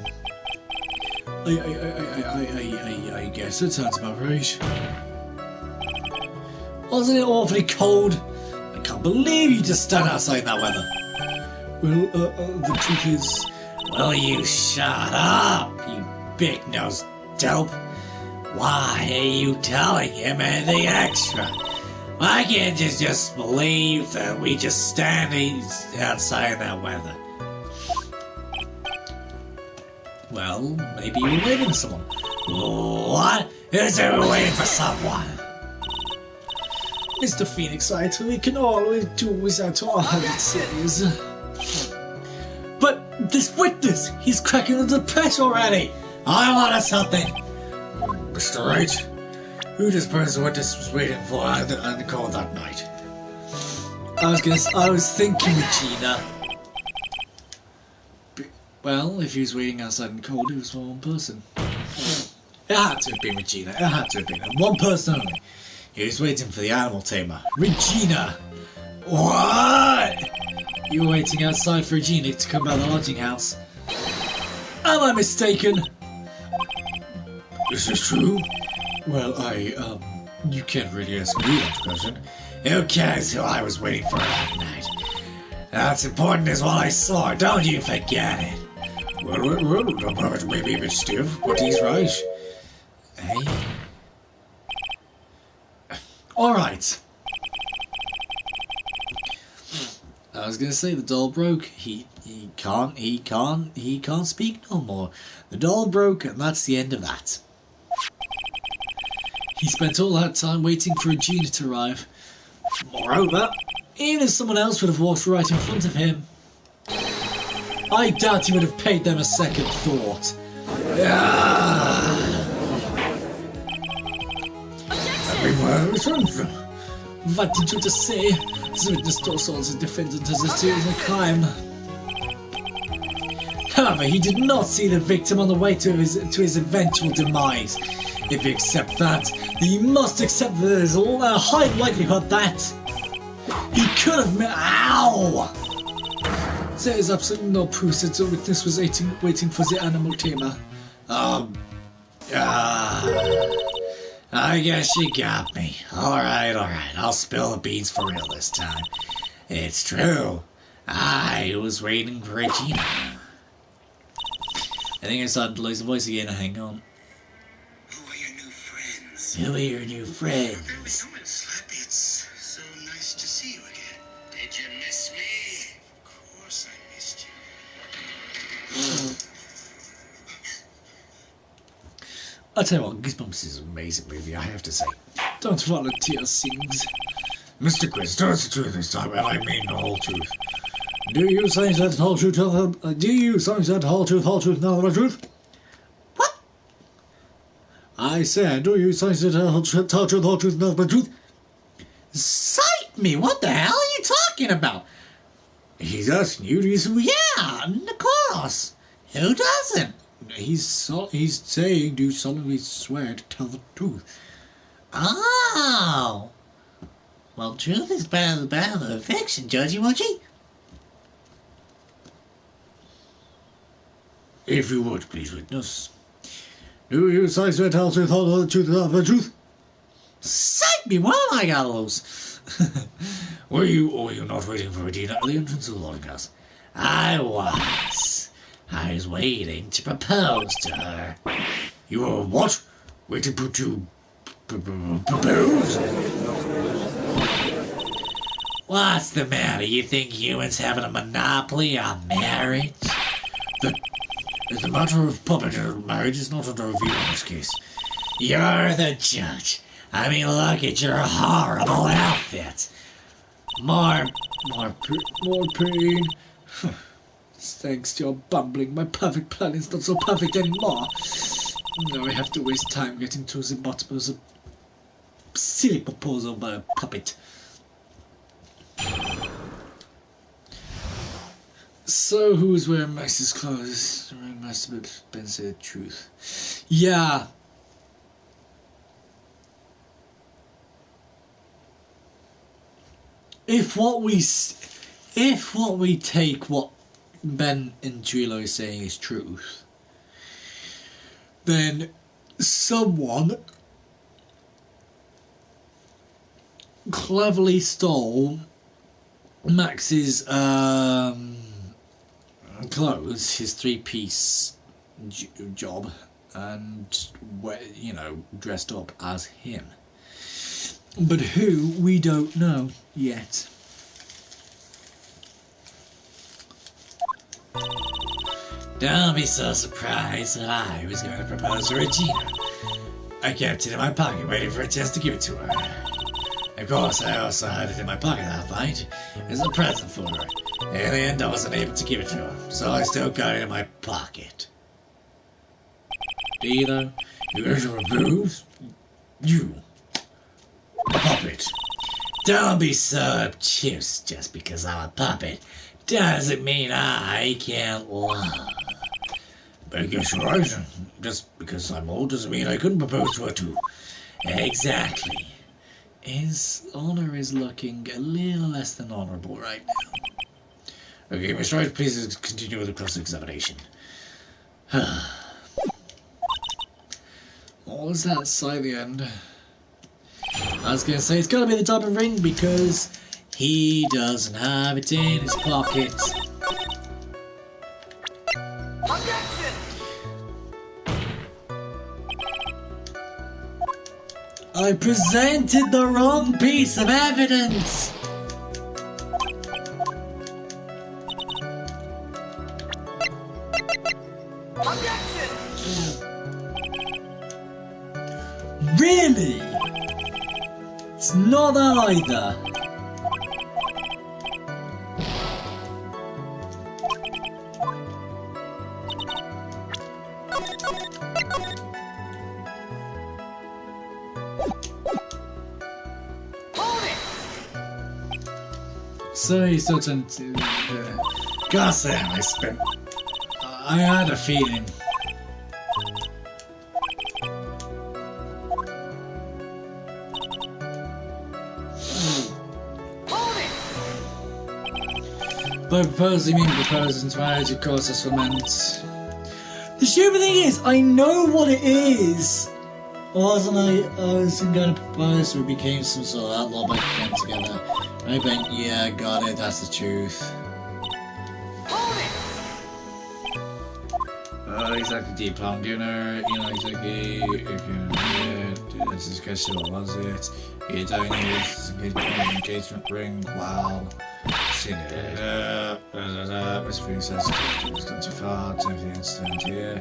I guess that sounds about right. Wasn't it awfully cold? I can't believe you just stood outside in that weather. Well, the truth is... Will you shut up, you big-nosed dope? Why are you telling him anything extra? Why can't you just believe that we just stand outside in that weather? Well, maybe you were waiting for someone. What? Who's ever waiting for someone? Mr. Phoenix Wright, we can always do without all how it says. But this witness, he's cracking under the press already. I wanted something. Mr. Wright, who this person witness was waiting for on the call that night? I was thinking Regina. Well, if he was waiting outside in the cold, it was for one person. It had to have been Regina. It had to have been. And one person only. He was waiting for the animal tamer. Regina! What? You were waiting outside for Regina to come by the lodging house. Am I mistaken? Is this true? Well, you can't really ask me that question. Who cares who I was waiting for that night? That's important as what I saw, don't you forget it. Well, maybe a bit stiff, but he's right. Hey? Alright. I was gonna say the doll broke. He can't speak no more. The doll broke and that's the end of that. He spent all that time waiting for Regina to arrive. Moreover, even if someone else would have walked right in front of him, I doubt he would have paid them a second thought. What did you just say? The witness also as a defendant as a serious crime. However, he did not see the victim on the way to his eventual demise. If you accept that, then you must accept that there is a high likelihood that he could have met. Ow! There is absolutely no proof that the witness was waiting for the animal tamer. I guess you got me. Alright. I'll spill the beans for real this time. It's true. I was waiting for Regina. I think I started to lose the voice again. Hang on. Who are your new friends? Who are your new friends? It's so nice to see you again. Did you miss me? Of course I missed you. I'll tell you what, Goosebumps is an amazing movie, I have to say. Don't volunteer sings. Mr. Quiz, tell us the truth this time, and I mean the whole truth. Do you say that whole truth, whole truth, nothing but truth? What? I said, do you say that whole truth, nothing but truth? Cite me, what the hell are you talking about? He's asking you, yeah, of course. Who doesn't? He's saying, do you solemnly swear to tell the truth? Oh! Well, truth is better than fiction, Judgy Wudgy. If you would, please witness. Do you say to tell the truth? Cite me, what have I got to lose? Were you not waiting for Regina at the entrance of the lodging house? I was waiting to propose to her. You were what? Waiting to propose? What's the matter? You think humans having a monopoly on marriage? The matter of public marriage is not under review in this case. You're the judge. I mean, look at your horrible outfit. More pain. Thanks to your bumbling, my perfect plan is not so perfect anymore. Now I have to waste time getting to the bottom of the silly proposal by a puppet. So who's wearing Max's clothes? The ring must have been said the truth. Yeah. If what we take what Ben and Trilogy is saying is truth, then someone cleverly stole Max's clothes, his three-piece job, and dressed up as him. But who, we don't know yet. Don't be so surprised that I was going to propose to Regina. I kept it in my pocket waiting for a chance to give it to her. Of course, I also had it in my pocket that night as a present for her. In the end, I wasn't able to give it to her, so I still got it in my pocket. Do you though? You guys are abused? You. A puppet. Don't be so obtuse just because I'm a puppet. Doesn't mean I can't love. But I guess you're right. Just because I'm old doesn't mean I couldn't propose to her too. Exactly. His honor is looking a little less than honorable right now. Okay, Mr. Wright, please continue with the cross-examination. What was that sign at the end? I was going to say it's got to be the diamond ring because he doesn't have it in his pocket. Objection! I presented the wrong piece of evidence! Objection! Really? It's not that either. Hold it! So he's still trying to... Gosh, I spent... I had a feeling. Hold it! By proposing, you mean propose into marriage, of course, that's what I meant. The stupid thing is, I know what it is! Wasn't I was going to propose, so we became some sort of outlaw by getting together. I went, yeah, got it, that's the truth. Hold it! Exactly, deep plan dinner, exactly, this is question, what was it? You don't need this engagement ring, wow. Seen it, Mr. Phoenix says it's gone too far, everything instant here.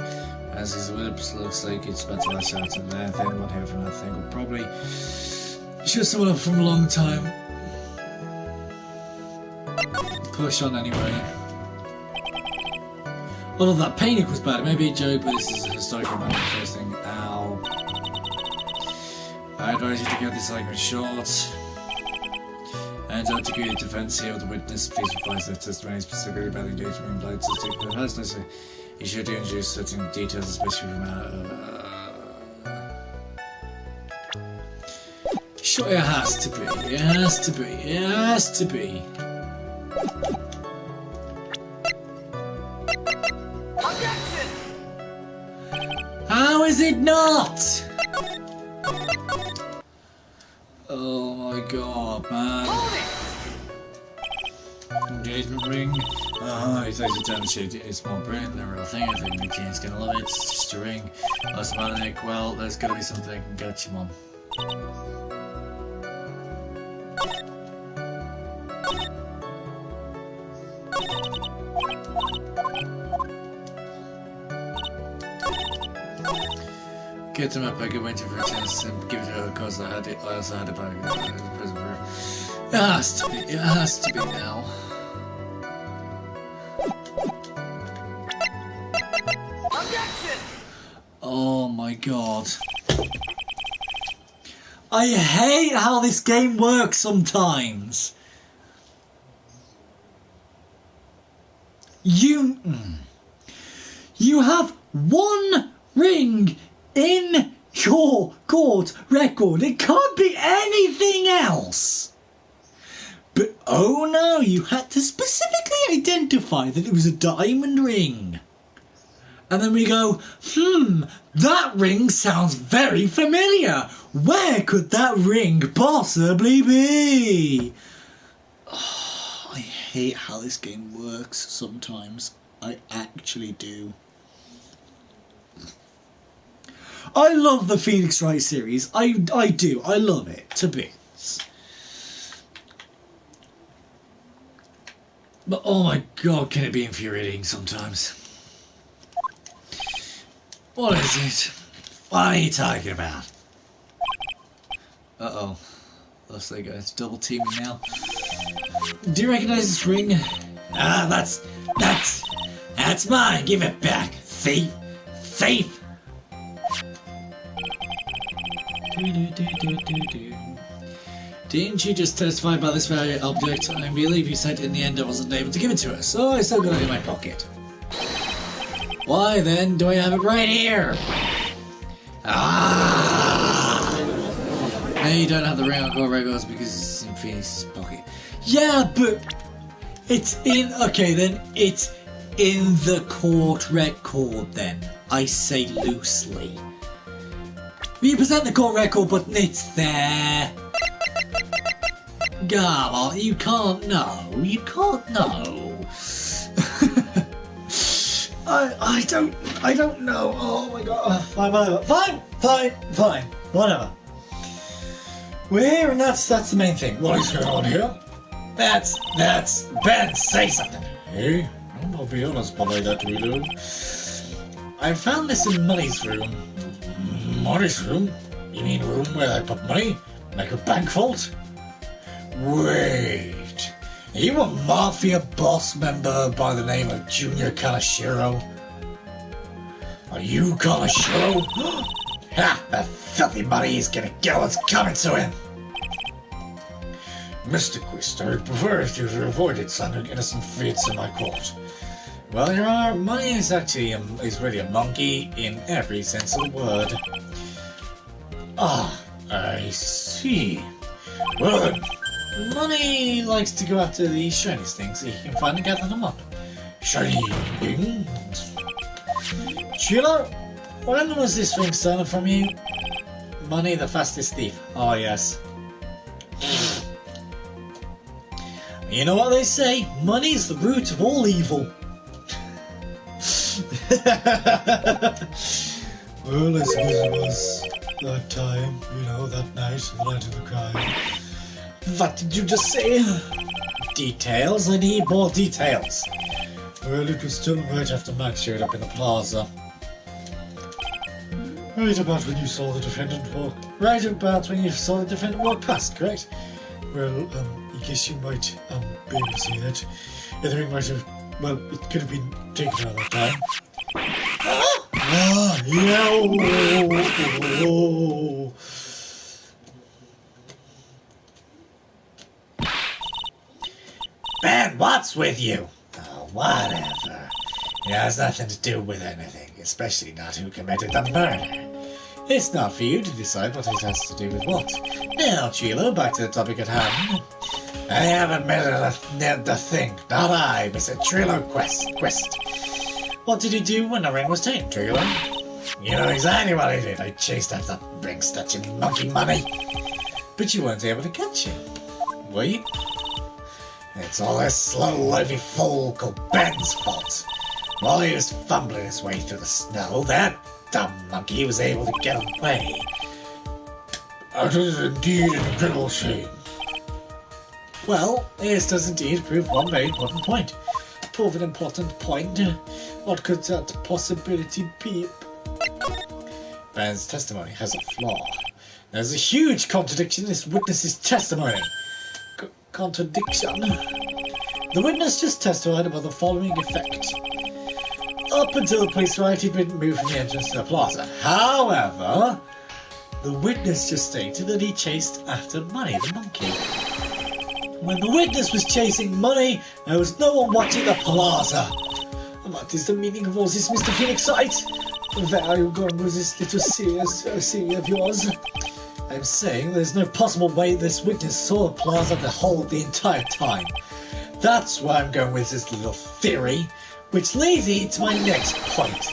As his lips looks like it's about to lash out and anything, won't hear from that thing, will probably shoot someone up from a long time. Push on anyway. Although that panic was bad, it may be a joke, but this is a historical moment. First thing, ow. I advise you to get this argument short. And don't agree to defense here with the witness. Please advise that testimony specifically about the engagement implied to stick with us. You should introduce certain details, especially from Sure, it has to be. It has to be. It has to be. Objection! How is it not? Oh my god, man. Hold it! Engagement ring. He takes it down the shade. It's more brilliant than a real thing. I think McKean's gonna love it. It's just a ring. That's about it. Well, there's gotta be something I can get him on. Get them up, I could wait for a chance and give it to her because I also had it back as a present for her. It has to be now. Objection! Oh my god. I hate how this game works sometimes. You have one ring in your court record. It can't be anything else. But oh no, you had to specifically identify that it was a diamond ring. And then we go, that ring sounds very familiar. Where could that ring possibly be? Oh, I hate how this game works sometimes. I actually do. I love the Phoenix Wright series. I do. I love it to bits. But oh my god, can it be infuriating sometimes? What is it? What are you talking about? Uh-oh. Looks like it's double teaming now. Do you recognize this ring? Ah, that's mine. Give it back, thief. Thief. Didn't you just testify about this very object? I believe you said in the end I wasn't able to give it to her, so I still got it in my pocket. Why then do I have it right here? Ah! Now you don't have the ring on court records because it's in Phoenix's pocket. Yeah, but it's in. Okay, then it's in the court record. Then I say loosely. You present the court record, but it's there. Come on, you can't know. You can't know. I don't know. Oh my god. Fine. Whatever. We're here and that's the main thing. What is going on here? That's Ben, say something. Hey, I'll be honest about that, reload. I found this in Money's room. Money's room? You mean room where I put money? Like a bank vault? Wait. Are you a mafia boss member by the name of Junior Kanashiro? Are you Kanashiro? Ha! That filthy money is gonna get what's coming to him! Mr. Quist, I would prefer if you avoided sending innocent feats in my court. Well, Your Honor, money is actually is really a monkey in every sense of the word. Ah, I see. Well then, Money likes to go after the shiniest things so he can find and gather them up. Shiny things. Sheila, when was this ring stolen from you? Money, the fastest thief. Oh yes. You know what they say? Money's the root of all evil. Well, I suppose it was that time, that night, the night of the crime. What did you just say? Details? I need more details. Well, it was still right after Max showed up in the plaza. Right about when you saw the defendant walk past, correct? Well, I guess you might be able to see that. The ring might have, it could have been taken out that time. Yeah. Ben, what's with you? Oh, whatever. It has nothing to do with anything, especially not who committed the murder. It's not for you to decide what it has to do with what. Now, Chilo, back to the topic at hand. I haven't murdered the thing, not I, Mr. Trilo Quest. What did you do when the ring was taken, Trilo? You know exactly what I did. I chased after that ring-snatching monkey Money. But you weren't able to catch him, were you? It's all this slow, lively fool called Ben's fault. While he was fumbling his way through the snow, that dumb monkey was able to get away. That is indeed an incredible shame. Well, this does indeed prove one very important point. Prove an important point. What could that possibility be? man's testimony has a flaw. There's a huge contradiction in this witness's testimony. Contradiction? The witness just testified about the following effect. Up until the police arrived, he'd been moved from the entrance to the plaza. However, the witness just stated that he chased after Money the monkey. When the witness was chasing Money, there was no one watching the plaza. What is the meaning of all this, Mr. Phoenix Wright? Where are you going with this little series of yours? I'm saying there's no possible way this witness saw the plaza the entire time. That's why I'm going with this little theory, which leads me to my next point.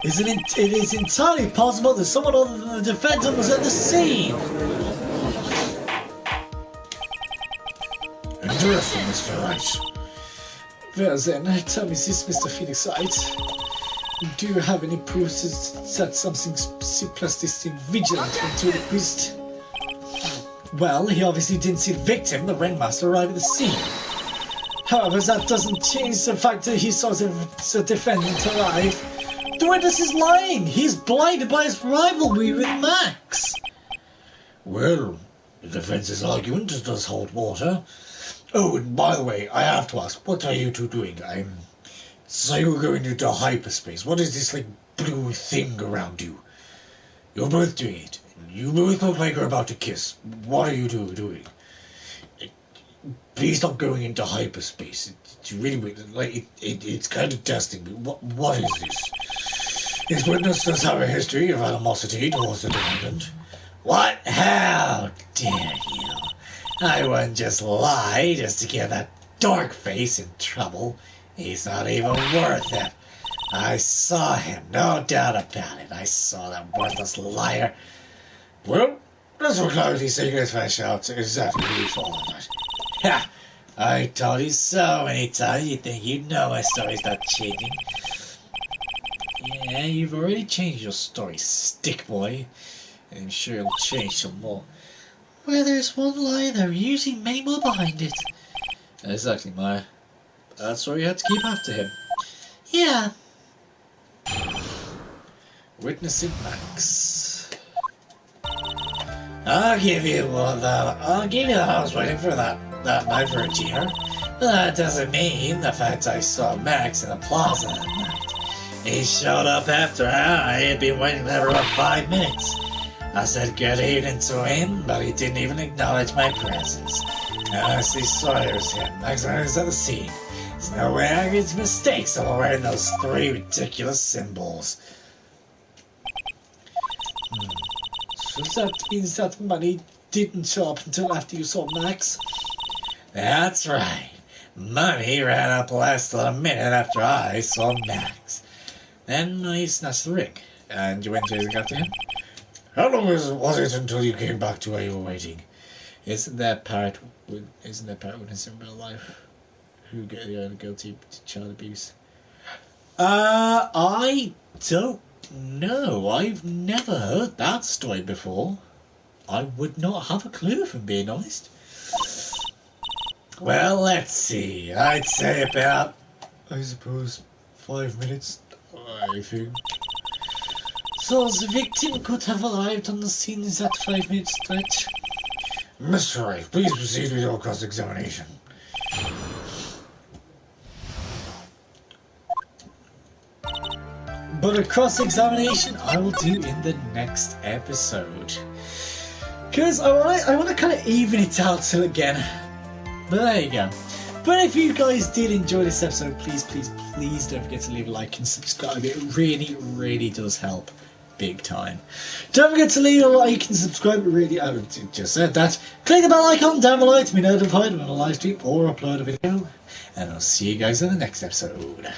It is entirely possible that someone other than the defendant was at the scene. Interesting, Mr. Wright. Well then, tell me this, Mr. Phoenix Wright. Do you have any proofs that something plus this vigilant into the beast? Well, he obviously didn't see the victim, the ringmaster, arrive at the scene. However, that doesn't change the fact that he saw the defendant arrive. The witness is lying. He's blinded by his rivalry with Max. Well, the defense's argument does hold water. Oh, and by the way, I have to ask, what are you two doing? So you're going into hyperspace. What is this, like, blue thing around you? You're both doing it. You both look like you're about to kiss. What are you two doing? Please stop going into hyperspace. It's really weird. Like, it's kind of testing me. What is this? This witness does have a history of animosity towards the defendant. What? How dare you? I wouldn't just lie just to get that dark face in trouble. He's not even worth it. I saw him, no doubt about it. I saw that worthless liar. Well, that's what clarity's sake, let's find out exactly who he's all about. Ha! I told you so many times, you think you know my story's not changing. Yeah, you've already changed your story, stick boy. And I'm sure you'll change some more. Where there's one lie, there are usually many more behind it. Exactly, Maya. That's why you had to keep after him. Yeah. Witnessing Max. I'll give you one that. I'll give you that I was waiting for that night for a cheer. But that doesn't mean the fact I saw Max in the plaza that night. He showed up after I had been waiting there for about 5 minutes. I said good evening to him, but he didn't even acknowledge my presence. I honestly saw it was him. Max was at the scene. There's no way I made mistakes over wearing those 3 ridiculous symbols. So that means that Money didn't show up until after you saw Max? That's right. Money ran up less than a minute after I saw Max. Then Money snatched the ring, and you went chasing after him? How long was it until you came back to where you were waiting? Isn't there parrot witness in real life who get guilty to child abuse? I don't know. I've never heard that story before. I would not have a clue, if I'm being honest. Well, let's see. I'd say about, I suppose, 5 minutes, I think. So the victim could have arrived on the scene in that 5-minute stretch? Mr. Wright, please proceed with your cross-examination. But a cross-examination I will do in the next episode. Because I want to kind of even it out till again. But there you go. But if you guys did enjoy this episode, please don't forget to leave a like and subscribe. It really, really does help. Big time. Don't forget to leave a like and subscribe. Really, I just said that. Click the bell icon down below to be notified when I live stream or upload a video. And I'll see you guys in the next episode.